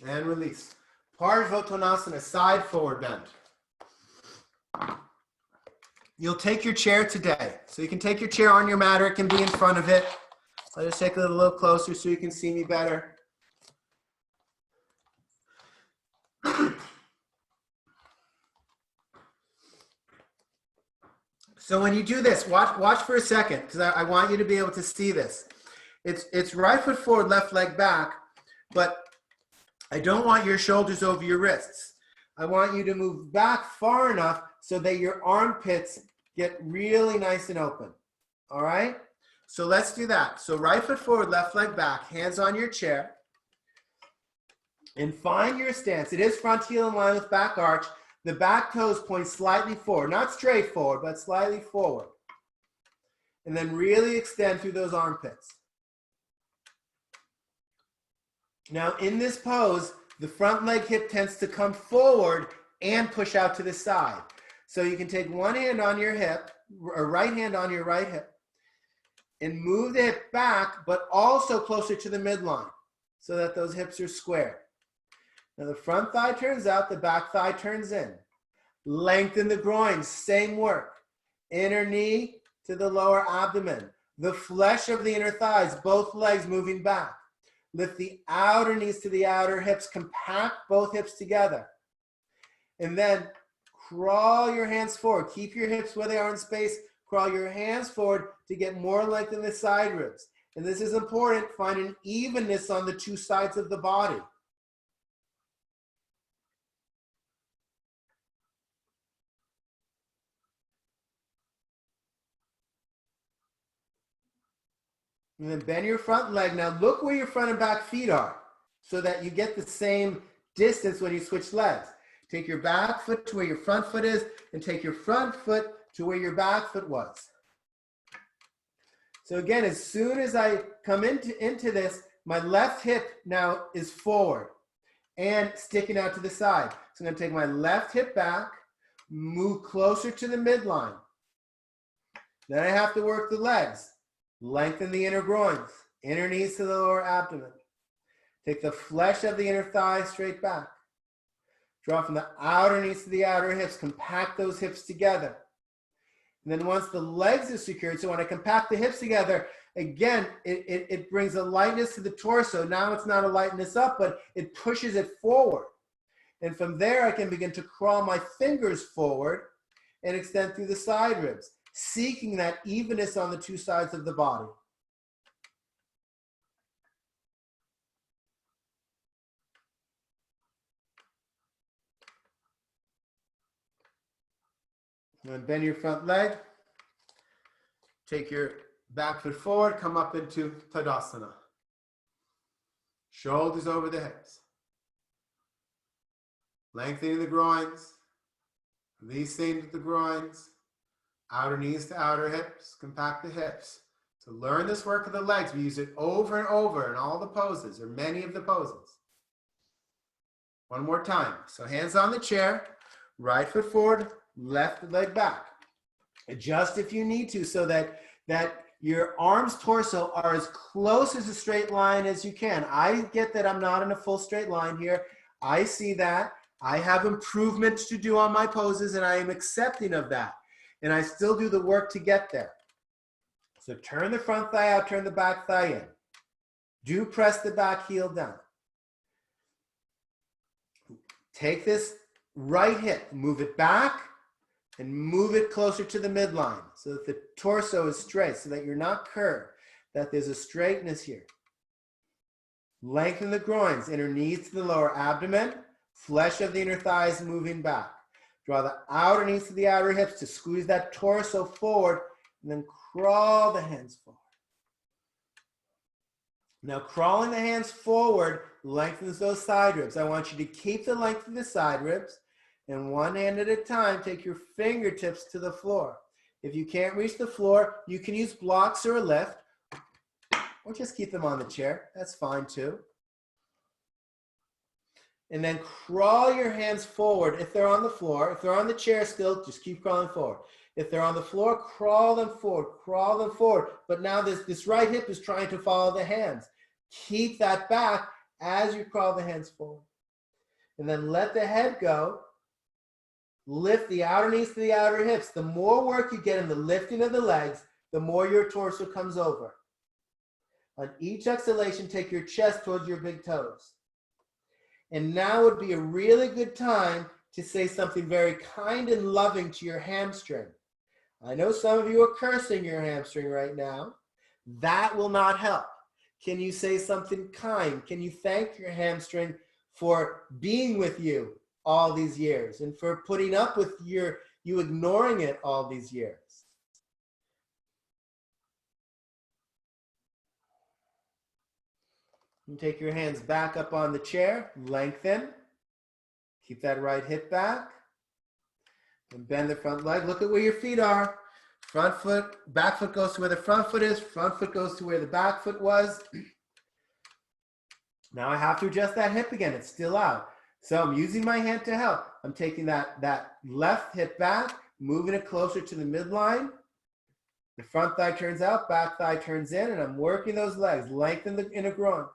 Speaker 1: And release. Parsvottanasana, side forward bend. You'll take your chair today. So you can take your chair on your mat or it can be in front of it. I'll just take it a little closer so you can see me better. So when you do this, watch for a second because I want you to be able to see this. It's right foot forward, left leg back, but I don't want your shoulders over your wrists. I want you to move back far enough so that your armpits get really nice and open. All right? So let's do that. So right foot forward, left leg back, hands on your chair. And find your stance. It is front heel in line with back arch. The back toes point slightly forward, not straight forward, but slightly forward. And then really extend through those armpits. Now in this pose, the front leg hip tends to come forward and push out to the side. So you can take one hand on your hip, or right hand on your right hip, and move the hip back, but also closer to the midline so that those hips are square. Now the front thigh turns out, the back thigh turns in. Lengthen the groin, same work. Inner knee to the lower abdomen. The flesh of the inner thighs, both legs moving back. Lift the outer knees to the outer hips, compact both hips together. And then crawl your hands forward. Keep your hips where they are in space. Crawl your hands forward to get more length in the side ribs. And this is important. Find an evenness on the two sides of the body. And then bend your front leg. Now look where your front and back feet are so that you get the same distance when you switch legs. Take your back foot to where your front foot is and take your front foot to where your back foot was. So again, as soon as I come into this, my left hip now is forward and sticking out to the side. So I'm going to take my left hip back, move closer to the midline. Then I have to work the legs. Lengthen the inner groins, inner knees to the lower abdomen. Take the flesh of the inner thigh straight back. Draw from the outer knees to the outer hips. Compact those hips together. And then once the legs are secured, so when I compact the hips together, again, it brings a lightness to the torso. Now it's not a lightness up, but it pushes it forward. And from there, I can begin to crawl my fingers forward and extend through the side ribs, seeking that evenness on the two sides of the body. And bend your front leg. Take your back foot forward, come up into Tadasana. Shoulders over the hips. Lengthening the groins, releasing the groins, outer knees to outer hips, compact the hips. To learn this work of the legs, we use it over and over in all the poses, or many of the poses. One more time. So hands on the chair, right foot forward, left leg back. Adjust if you need to so that your arms, torso are as close as a straight line as you can. I get that I'm not in a full straight line here. I see that. I have improvements to do on my poses, and I am accepting of that. And I still do the work to get there. So turn the front thigh out, turn the back thigh in. Do press the back heel down. Take this right hip, move it back, and move it closer to the midline so that the torso is straight, so that you're not curved, that there's a straightness here. Lengthen the groins, inner knees to the lower abdomen, flesh of the inner thighs moving back. Draw the outer knees to the outer hips to squeeze that torso forward, and then crawl the hands forward. Now crawling the hands forward lengthens those side ribs. I want you to keep the length of the side ribs, and one hand at a time, take your fingertips to the floor. If you can't reach the floor, you can use blocks or a lift, or just keep them on the chair. That's fine too. And then crawl your hands forward if they're on the floor. If they're on the chair still, just keep crawling forward. If they're on the floor, crawl them forward, crawl them forward. But now this right hip is trying to follow the hands. Keep that back as you crawl the hands forward. And then let the head go. Lift the outer knees to the outer hips. The more work you get in the lifting of the legs, the more your torso comes over. On each exhalation, take your chest towards your big toes. And now would be a really good time to say something very kind and loving to your hamstring. I know some of you are cursing your hamstring right now. That will not help. Can you say something kind? Can you thank your hamstring for being with you all these years and for putting up with you ignoring it all these years? And take your hands back up on the chair, lengthen. Keep that right hip back. And bend the front leg. Look at where your feet are. Front foot, back foot goes to where the front foot is. Front foot goes to where the back foot was. Now I have to adjust that hip again. It's still out. So I'm using my hand to help. I'm taking that left hip back, moving it closer to the midline. The front thigh turns out, back thigh turns in, and I'm working those legs. Lengthen the inner groins.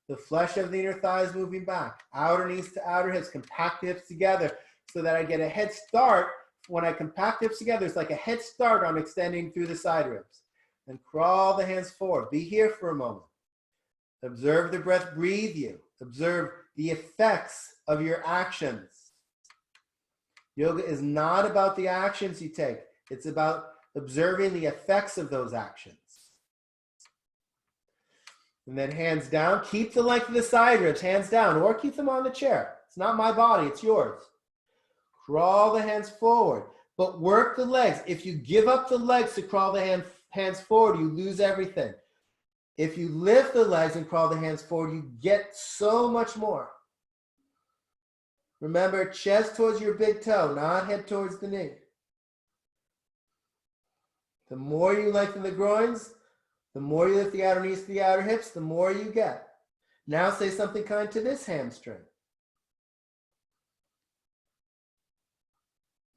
Speaker 1: The flesh of the inner thigh is moving back. Outer knees to outer hips. Compact the hips together so that I get a head start. When I compact hips together, it's like a head start on extending through the side ribs. And crawl the hands forward. Be here for a moment. Observe the breath breathe you. Observe the effects of your actions. Yoga is not about the actions you take. It's about observing the effects of those actions. And then hands down. Keep the length of the side ribs, hands down, or keep them on the chair. It's not my body, it's yours. Crawl the hands forward, but work the legs. If you give up the legs to crawl the hands forward, you lose everything. If you lift the legs and crawl the hands forward, you get so much more. Remember, chest towards your big toe, not head towards the knee. The more you lengthen the groins, the more you lift the outer knees to the outer hips, the more you get. Now say something kind to this hamstring.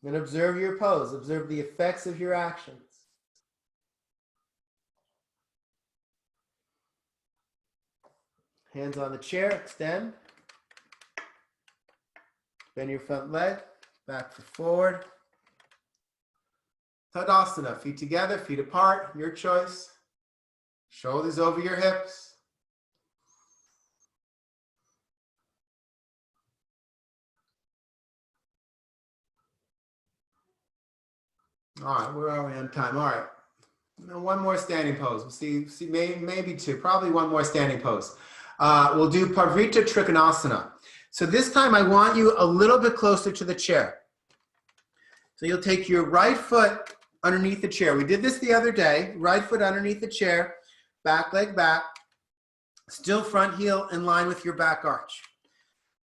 Speaker 1: And observe your pose. Observe the effects of your actions. Hands on the chair, extend. Bend your front leg, back foot forward. Tadasana, feet together, feet apart, your choice. Shoulders over your hips. All right, where are we on time? All right, now one more standing pose. We'll see maybe two, probably one more standing pose. We'll do Parivrtta Trikonasana. So this time I want you a little bit closer to the chair. So you'll take your right foot underneath the chair. We did this the other day. Right foot underneath the chair, back leg back, still front heel in line with your back arch.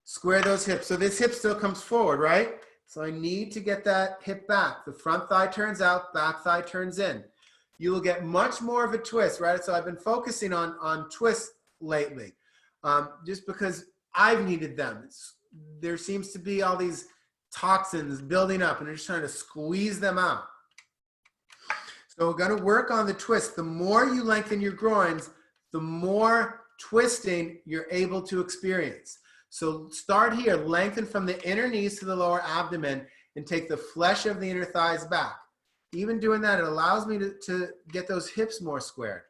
Speaker 1: Square those hips. So this hip still comes forward, right? So I need to get that hip back. The front thigh turns out, back thigh turns in. You will get much more of a twist, right? So I've been focusing on twists lately, just because I've needed them. There seems to be all these toxins building up and you're just trying to squeeze them out. So we're going to work on the twist. The more you lengthen your groins, the more twisting you're able to experience. So start here, lengthen from the inner knees to the lower abdomen and take the flesh of the inner thighs back. Even doing that, it allows me to get those hips more squared.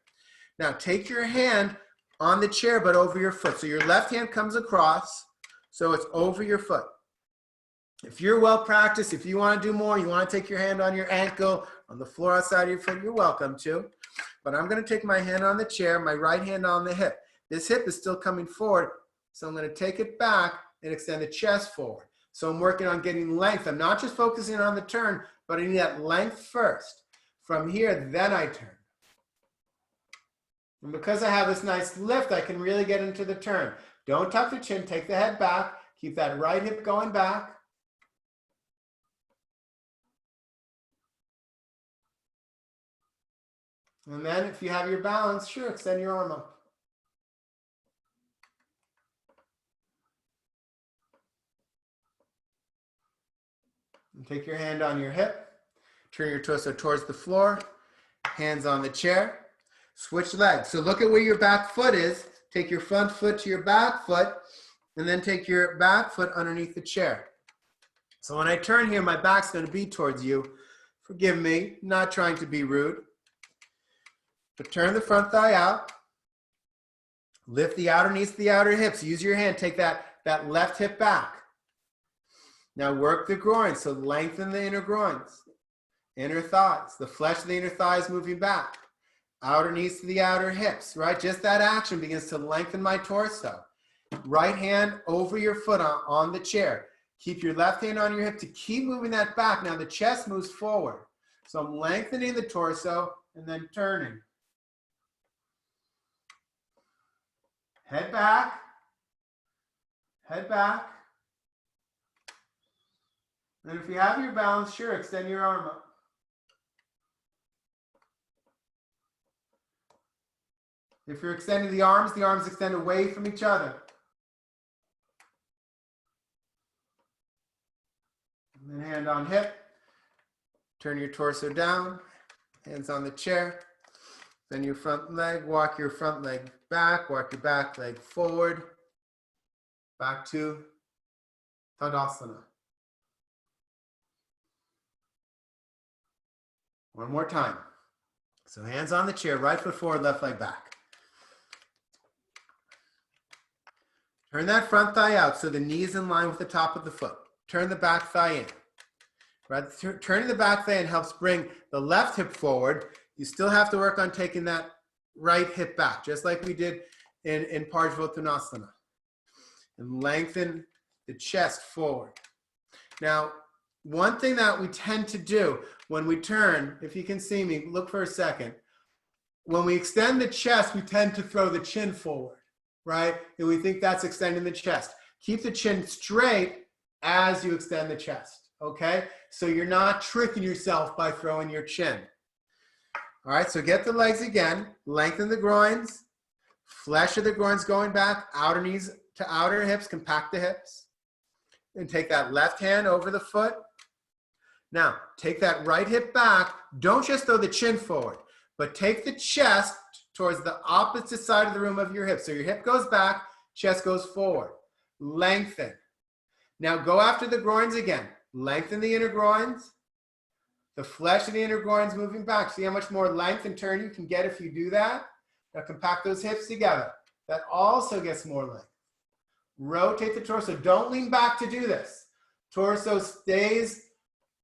Speaker 1: Now take your hand on the chair, but over your foot. So your left hand comes across, so it's over your foot. If you're well practiced, if you want to do more, you want to take your hand on your ankle, on the floor outside of your foot, you're welcome to. But I'm going to take my hand on the chair, my right hand on the hip. This hip is still coming forward, so I'm going to take it back and extend the chest forward. So I'm working on getting length. I'm not just focusing on the turn, but I need that length first. From here, then I turn. And because I have this nice lift, I can really get into the turn. Don't tuck the chin, take the head back, keep that right hip going back. And then if you have your balance, sure, extend your arm up. And take your hand on your hip, turn your torso towards the floor, hands on the chair, switch legs. So look at where your back foot is, take your front foot to your back foot, and then take your back foot underneath the chair. So when I turn here, my back's going to be towards you. Forgive me, not trying to be rude. But turn the front thigh out, lift the outer knees to the outer hips, use your hand, take that left hip back. Now work the groins, so lengthen the inner groins, inner thighs, the flesh of the inner thighs moving back, outer knees to the outer hips, right? Just that action begins to lengthen my torso. Right hand over your foot on the chair. Keep your left hand on your hip to keep moving that back. Now the chest moves forward. So I'm lengthening the torso and then turning. Head back, head back. And if you have your balance, sure, extend your arm up. If you're extending the arms extend away from each other. And then hand on hip. Turn your torso down, hands on the chair. Then your front leg, walk your front leg back, walk your back leg forward. Back to Tadasana. One more time. So hands on the chair, right foot forward, left leg back. Turn that front thigh out so the knee is in line with the top of the foot. Turn the back thigh in. Right? Turning the back fan helps bring the left hip forward. You still have to work on taking that right hip back, just like we did in Parsvottanasana. And lengthen the chest forward. Now, one thing that we tend to do when we turn, if you can see me, look for a second. When we extend the chest, we tend to throw the chin forward, right? And we think that's extending the chest. Keep the chin straight as you extend the chest, okay? So you're not tricking yourself by throwing your chin. All right, so get the legs again, lengthen the groins, flesh of the groins going back, outer knees to outer hips, compact the hips. And take that left hand over the foot. Now, take that right hip back. Don't just throw the chin forward, but take the chest towards the opposite side of the room of your hip. So your hip goes back, chest goes forward. Lengthen. Now go after the groins again. Lengthen the inner groins. The flesh of the inner groins moving back. See how much more length and turn you can get if you do that? Now compact those hips together. That also gets more length. Rotate the torso. Don't lean back to do this. Torso stays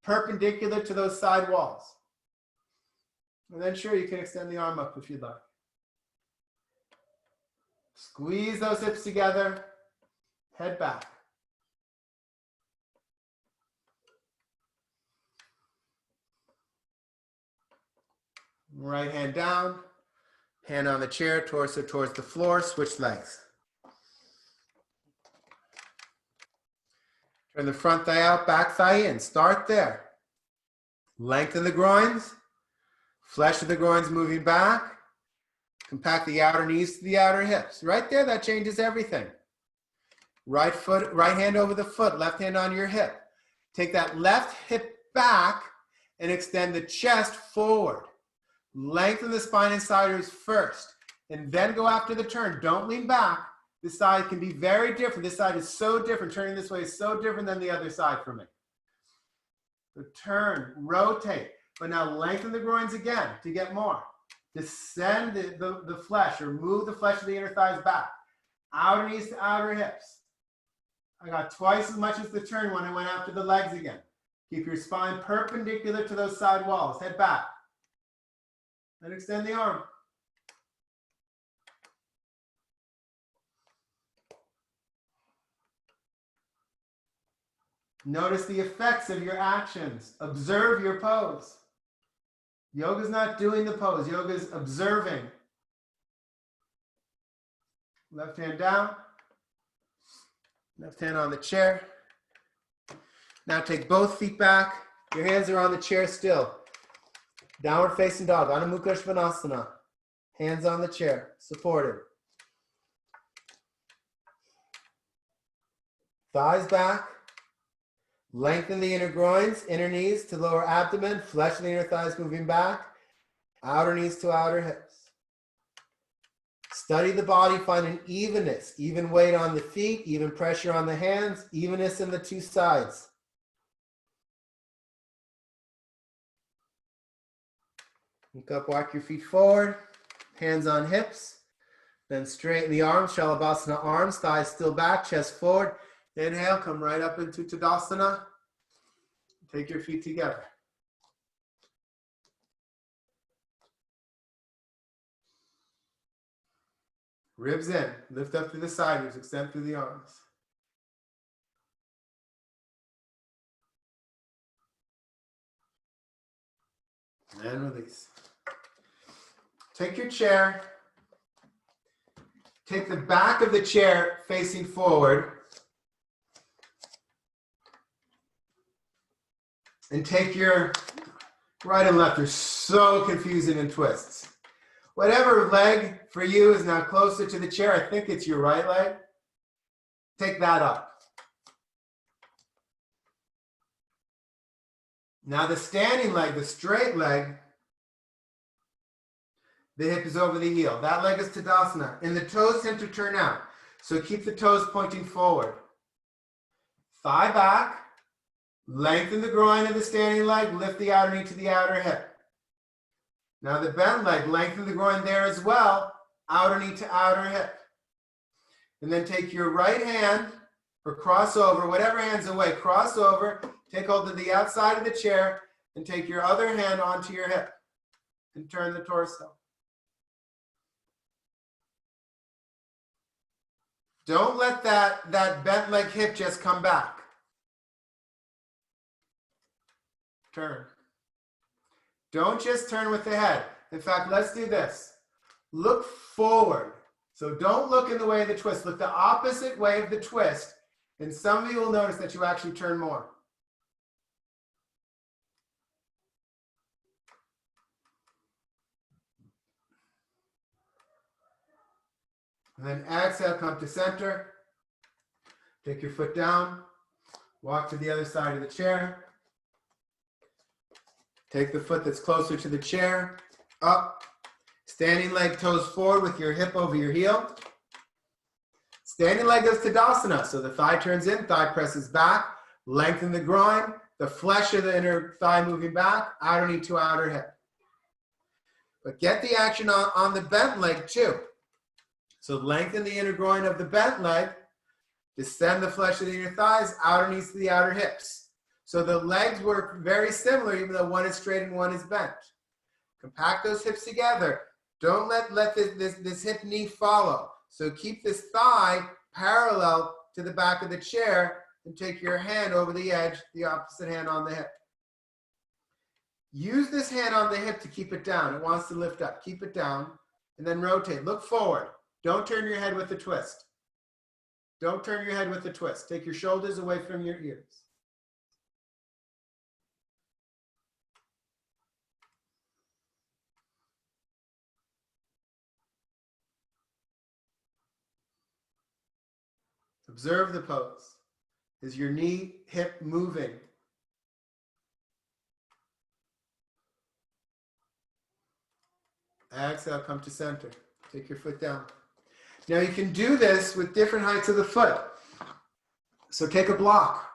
Speaker 1: perpendicular to those side walls. And then sure, you can extend the arm up if you'd like. Squeeze those hips together. Head back. Right hand down. Hand on the chair, torso towards the floor. Switch legs. Turn the front thigh out, back thigh in. Start there. Lengthen the groins. Flesh of the groins moving back. Compact the outer knees to the outer hips. Right there, that changes everything. Right foot, right hand over the foot, left hand on your hip. Take that left hip back and extend the chest forward. Lengthen the spine and siders first, and then go after the turn. Don't lean back. This side can be very different. This side is so different. Turning this way is so different than the other side for me. So turn, rotate, but now lengthen the groins again to get more. Descend the flesh, or move the flesh of the inner thighs back. Outer knees to outer hips. I got twice as much as the turn when I went after the legs again. Keep your spine perpendicular to those side walls. Head back. Then extend the arm. Notice the effects of your actions. Observe your pose. Yoga's not doing the pose. Yoga's observing. Left hand down. Left hand on the chair. Now take both feet back. Your hands are on the chair still. Downward facing dog. Adho Mukha Svanasana. Hands on the chair. Supported. Thighs back. Lengthen the inner groins, inner knees to lower abdomen, flesh of the inner thighs moving back, outer knees to outer hips. Study the body, find an evenness, even weight on the feet, even pressure on the hands, evenness in the two sides. Look up, walk your feet forward, hands on hips, then straighten the arms, Shalabhasana arms, thighs still back, chest forward. Inhale, come right up into Tadasana. Take your feet together. Ribs in, lift up through the side ribs, extend through the arms. And release. Take your chair. Take the back of the chair facing forward. And take your right and left. You're so confusing in twists. Whatever leg for you is now closer to the chair, I think it's your right leg. Take that up. Now the standing leg, the straight leg, the hip is over the heel. That leg is Tadasana. And the toes tend to turn out. So keep the toes pointing forward. Thigh back. Lengthen the groin of the standing leg, lift the outer knee to the outer hip. Now the bent leg, lengthen the groin there as well, outer knee to outer hip. And then take your right hand, or cross over, whatever hand's away, cross over, Take hold of the outside of the chair and take your other hand onto your hip and turn the torso. Don't let that bent leg hip just come back. Turn. Don't just turn with the head. In fact, let's do this. Look forward. So don't look in the way of the twist. Look the opposite way of the twist. And some of you will notice that you actually turn more. And then exhale, come to center. Take your foot down. Walk to the other side of the chair. Take the foot that's closer to the chair. Up. Standing leg toes forward with your hip over your heel. Standing leg goes Tadasana. So the thigh turns in, thigh presses back. Lengthen the groin. The flesh of the inner thigh moving back. Outer knee to outer hip. But get the action on the bent leg too. So lengthen the inner groin of the bent leg, descend the flesh of the inner thighs, outer knees to the outer hips. So the legs work very similar, even though one is straight and one is bent. Compact those hips together. Don't let this hip knee follow. So keep this thigh parallel to the back of the chair and take your hand over the edge, the opposite hand on the hip. Use this hand on the hip to keep it down. It wants to lift up. Keep it down and then rotate. Look forward. Don't turn your head with the twist. Don't turn your head with the twist. Take your shoulders away from your ears. Observe the pose. Is your knee, hip moving? Exhale, come to center. Take your foot down. Now you can do this with different heights of the foot. So take a block.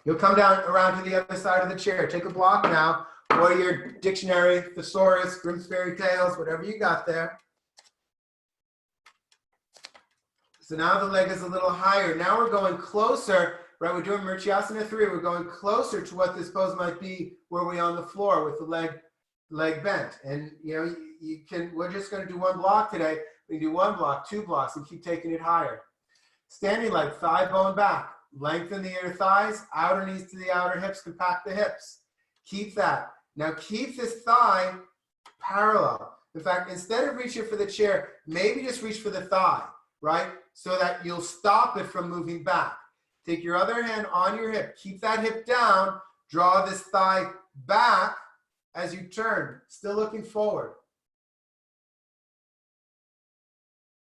Speaker 1: You'll come down around to the other side of the chair. Take a block now, or your dictionary, thesaurus, Grimm's fairy tales, whatever you got there. So now the leg is a little higher. Now we're going closer, right? We're doing Murchasana 3. We're going closer to what this pose might be were we on the floor with the leg bent. And we're just going to do one block today. We can do one block, 2 blocks, and keep taking it higher. Standing leg, thigh bone back. Lengthen the inner thighs, outer knees to the outer hips, compact the hips. Keep that. Now keep this thigh parallel. In fact, instead of reaching for the chair, maybe just reach for the thigh, right? So that you'll stop it from moving back. Take your other hand on your hip. Keep that hip down. Draw this thigh back as you turn, still looking forward.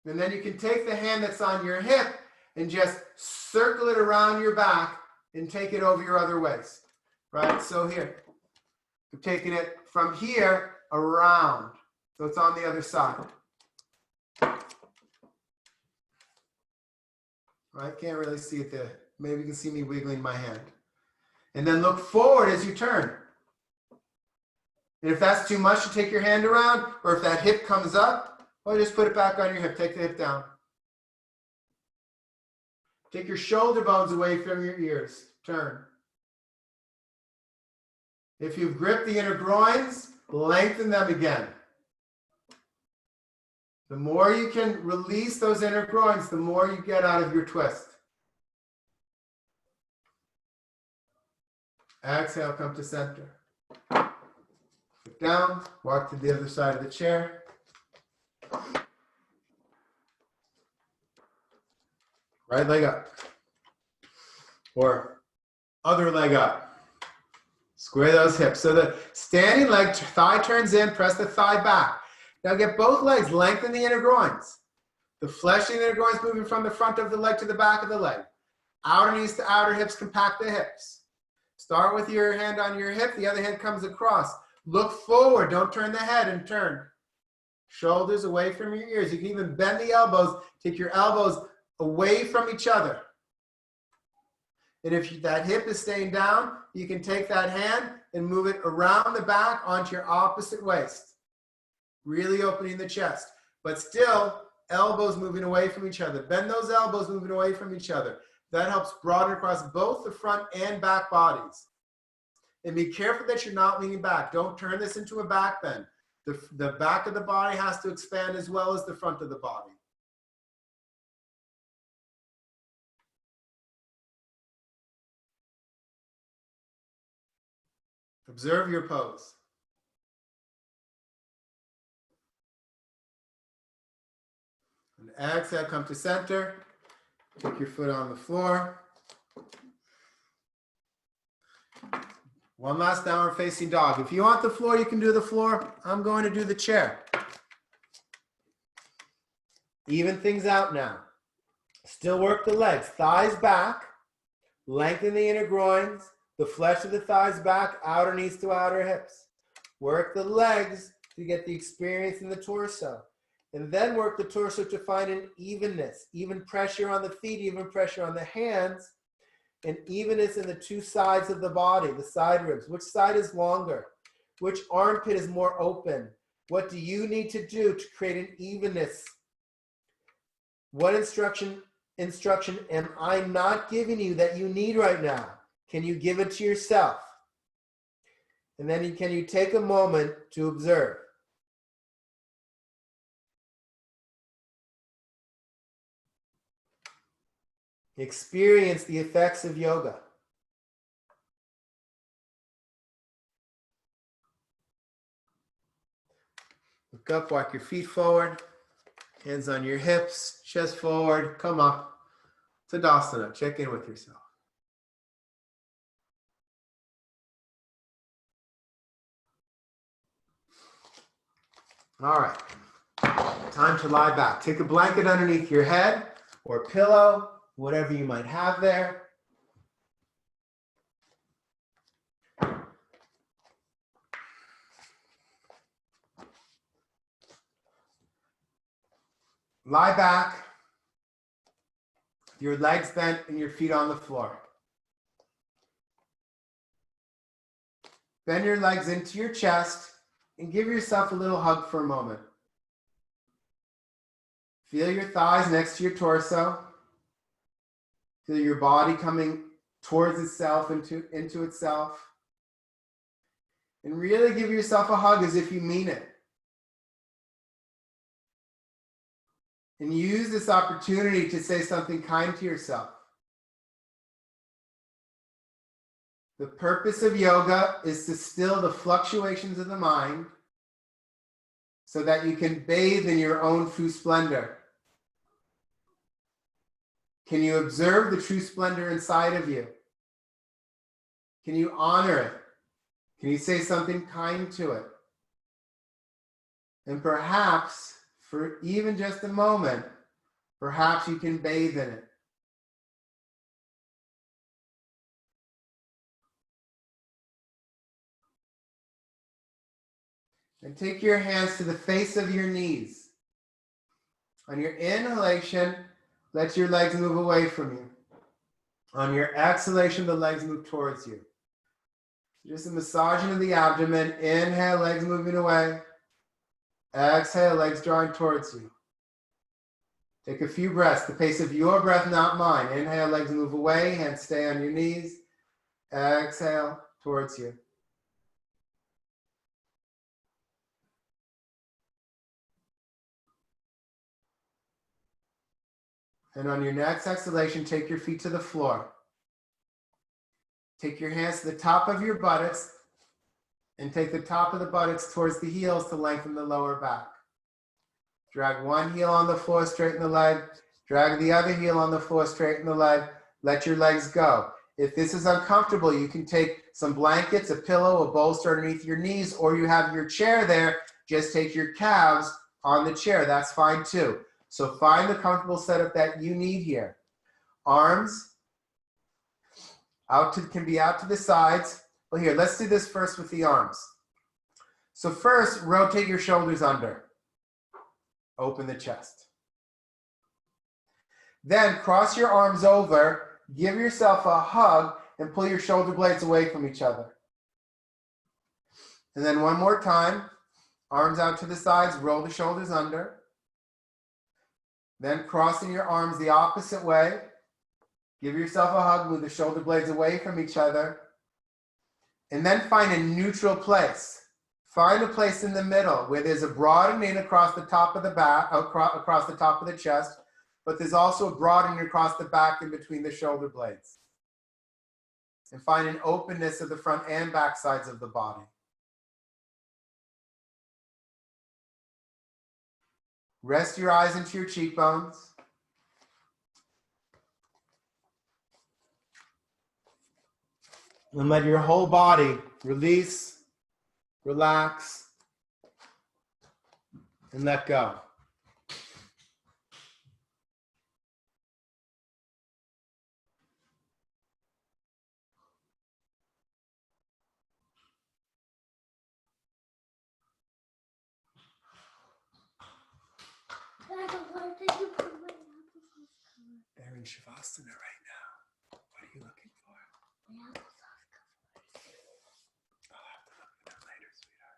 Speaker 1: And then you can take the hand that's on your hip and just circle it around your back and take it over your other waist, right? So here, I'm taking it from here around. So it's on the other side. Right? Can't really see it there. Maybe you can see me wiggling my hand. And then look forward as you turn. And if that's too much to take your hand around, or if that hip comes up, well, just put it back on your hip. Take the hip down. Take your shoulder bones away from your ears. Turn. If you've gripped the inner groins, lengthen them again. The more you can release those inner groins, the more you get out of your twist. Exhale, come to center. Sit down, walk to the other side of the chair. Right leg up. Or other leg up. Square those hips. So the standing leg, thigh turns in, press the thigh back. Now get both legs, lengthen the inner groins. The flesh in the inner groins moving from the front of the leg to the back of the leg. Outer knees to outer hips, compact the hips. Start with your hand on your hip, the other hand comes across. Look forward, don't turn the head and turn. Shoulders away from your ears. You can even bend the elbows, take your elbows away from each other. And if that hip is staying down, you can take that hand and move it around the back onto your opposite waist. Really opening the chest, but still elbows moving away from each other. Bend those elbows moving away from each other. That helps broaden across both the front and back bodies. And be careful that you're not leaning back. Don't turn this into a back bend. The back of the body has to expand as well as the front of the body. Observe your pose. And exhale, come to center. Take your foot on the floor. One last downward facing dog. If you want the floor, you can do the floor. I'm going to do the chair. Even things out now. Still work the legs. Thighs back. Lengthen the inner groins. The flesh of the thighs back, outer knees to outer hips. Work the legs to get the experience in the torso. And then work the torso to find an evenness. Even pressure on the feet, even pressure on the hands. And evenness in the two sides of the body, the side ribs. Which side is longer? Which armpit is more open? What do you need to do to create an evenness? What instruction am I not giving you that you need right now? Can you give it to yourself? And then can you take a moment to observe? Experience the effects of yoga. Look up, walk your feet forward, hands on your hips, chest forward, come up. Tadasana, check in with yourself. All right, time to lie back. Take a blanket underneath your head or pillow, whatever you might have there. Lie back, your legs bent and your feet on the floor. Bend your legs into your chest and give yourself a little hug for a moment. Feel your thighs next to your torso. Feel your body coming towards itself, into itself. And really give yourself a hug as if you mean it. And use this opportunity to say something kind to yourself. The purpose of yoga is to still the fluctuations of the mind so that you can bathe in your own true splendor. Can you observe the true splendor inside of you? Can you honor it? Can you say something kind to it? And perhaps, for even just a moment, perhaps you can bathe in it. And take your hands to the face of your knees. On your inhalation, let your legs move away from you. On your exhalation, the legs move towards you. Just a massaging of the abdomen. Inhale, legs moving away. Exhale, legs drawing towards you. Take a few breaths, the pace of your breath, not mine. Inhale, legs move away, hands stay on your knees. Exhale, towards you. And on your next exhalation, take your feet to the floor. Take your hands to the top of your buttocks and take the top of the buttocks towards the heels to lengthen the lower back. Drag one heel on the floor, straighten the leg. Drag the other heel on the floor, straighten the leg. Let your legs go. If this is uncomfortable, you can take some blankets, a pillow, a bolster underneath your knees, or you have your chair there. Just take your calves on the chair. That's fine too. So find the comfortable setup that you need here. Arms can be out to the sides. Well, here, let's do this first with the arms. So first, rotate your shoulders under. Open the chest. Then cross your arms over, give yourself a hug, and pull your shoulder blades away from each other. And then one more time, arms out to the sides, roll the shoulders under. Then crossing your arms the opposite way, Give yourself a hug, move the shoulder blades away from each other. And then find a neutral place. Find a place in the middle where there's a broadening across the top of the back, across the top of the chest, but there's also a broadening across the back and between the shoulder blades. And find an openness of the front and back sides of the body. Rest your eyes into your cheekbones. And let your whole body release, relax, and let go. They're in Shavasana right now. What are you looking for? I'll have to look for that later, sweetheart.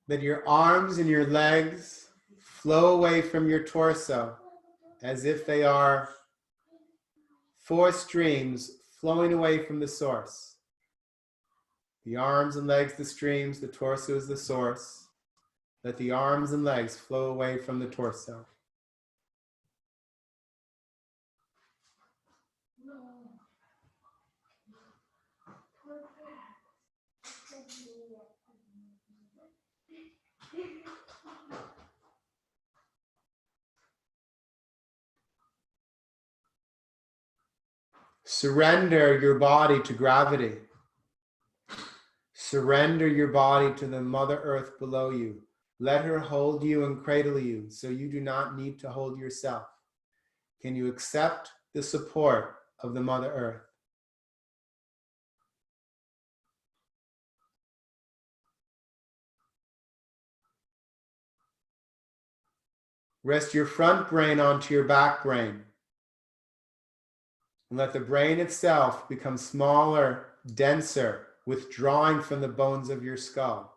Speaker 1: Let your arms and your legs flow away from your torso as if they are four streams flowing away from the source. The arms and legs, the streams, the torso is the source. Let the arms and legs flow away from the torso. Surrender your body to gravity. Surrender your body to the Mother Earth below you. Let her hold you and cradle you so you do not need to hold yourself. Can you accept the support of the Mother Earth? Rest your front brain onto your back brain. And let the brain itself become smaller, denser, withdrawing from the bones of your skull.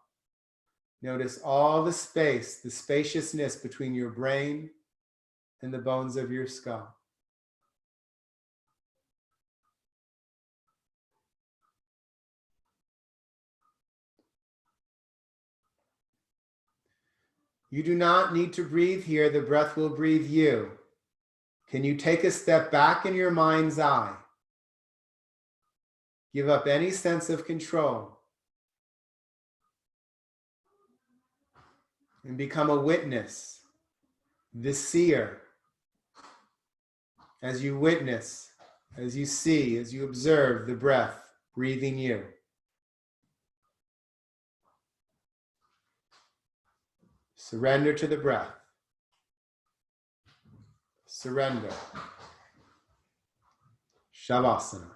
Speaker 1: Notice all the space, the spaciousness between your brain and the bones of your skull. You do not need to breathe here. The breath will breathe you. Can you take a step back in your mind's eye? Give up any sense of control and become a witness, the seer. As you witness, as you see, as you observe the breath breathing you. Surrender to the breath. Surrender. Shavasana.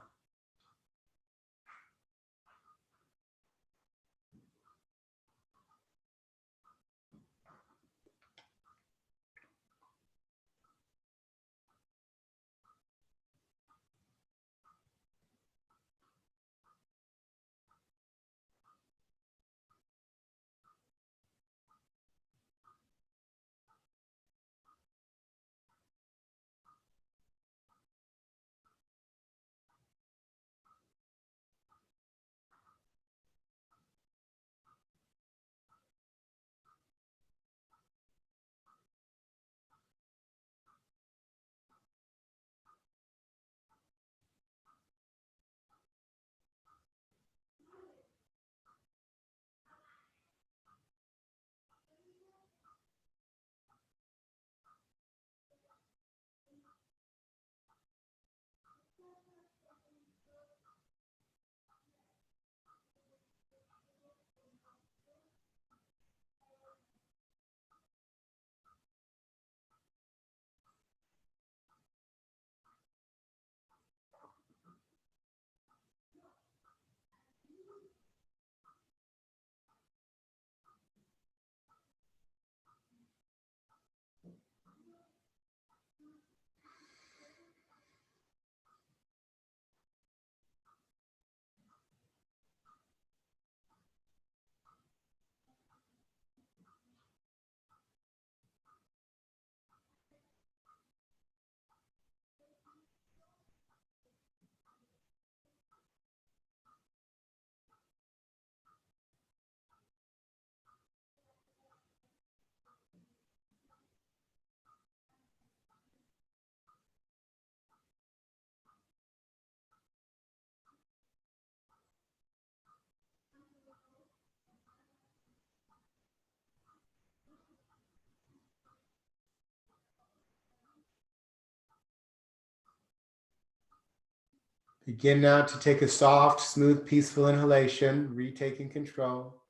Speaker 1: Begin now to take a soft, smooth, peaceful inhalation, retaking control,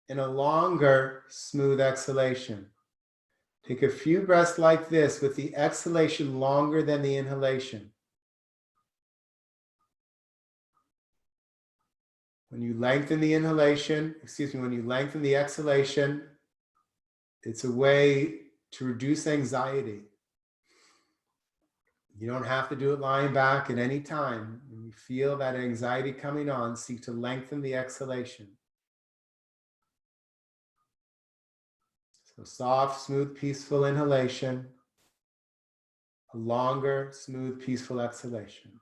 Speaker 1: and a longer, smooth exhalation. Take a few breaths like this with the exhalation longer than the inhalation. When you lengthen the when you lengthen the exhalation, it's a way to reduce anxiety. You don't have to do it lying back at any time. When you feel that anxiety coming on, seek to lengthen the exhalation. So soft, smooth, peaceful inhalation, a longer, smooth, peaceful exhalation.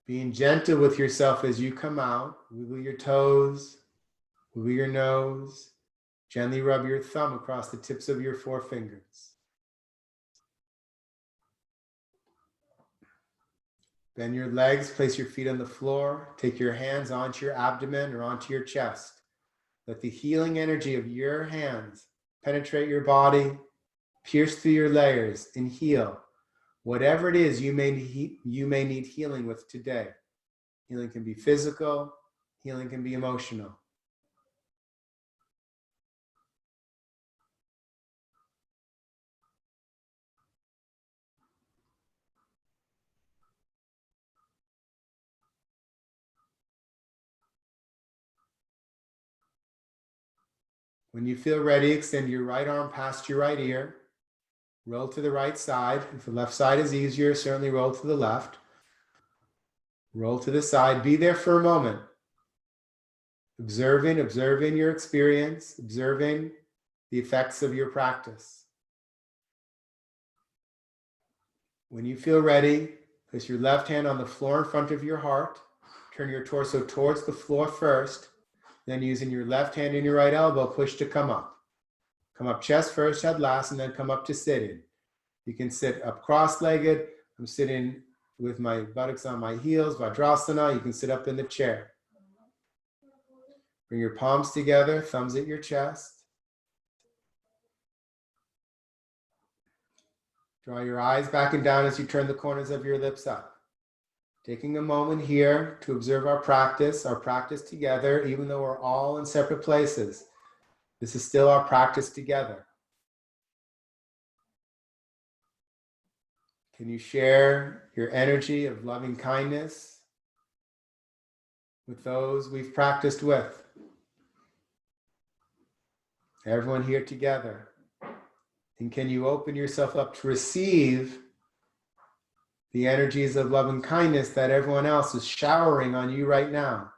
Speaker 1: Being gentle with yourself as you come out, wiggle your toes, wiggle your nose, gently rub your thumb across the tips of your forefingers. Bend your legs, place your feet on the floor, take your hands onto your abdomen or onto your chest. Let the healing energy of your hands penetrate your body, pierce through your layers, and heal whatever it is you may need healing with today. Healing can be physical, healing can be emotional. When you feel ready, extend your right arm past your right ear. Roll to the right side. If the left side is easier, certainly roll to the left. Roll to the side. Be there for a moment. Observing your experience, observing the effects of your practice. When you feel ready, place your left hand on the floor in front of your heart. Turn your torso towards the floor first. Then using your left hand and your right elbow, push to come up. Come up chest first, head last, and then come up to sitting. You can sit up cross-legged. I'm sitting with my buttocks on my heels, Vajrasana. You can sit up in the chair. Bring your palms together, thumbs at your chest. Draw your eyes back and down as you turn the corners of your lips up. Taking a moment here to observe our practice together, even though we're all in separate places. This is still our practice together. Can you share your energy of loving kindness with those we've practiced with? Everyone here together. And can you open yourself up to receive the energies of love and kindness that everyone else is showering on you right now?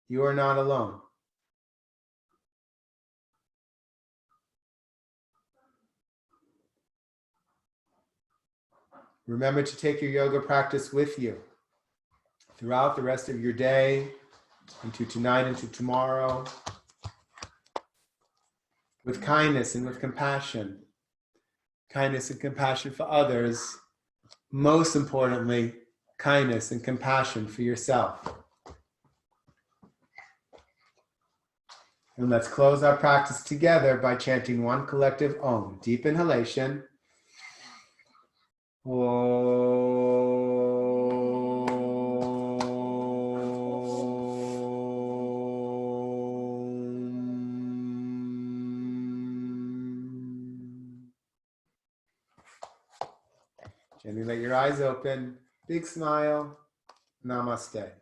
Speaker 1: You are not alone. Remember to take your yoga practice with you throughout the rest of your day, into tonight, into tomorrow, with kindness and with compassion. Kindness and compassion for others. Most importantly, kindness and compassion for yourself. And let's close our practice together by chanting one collective Om. Deep inhalation. Gently let your eyes open. Big smile. Namaste.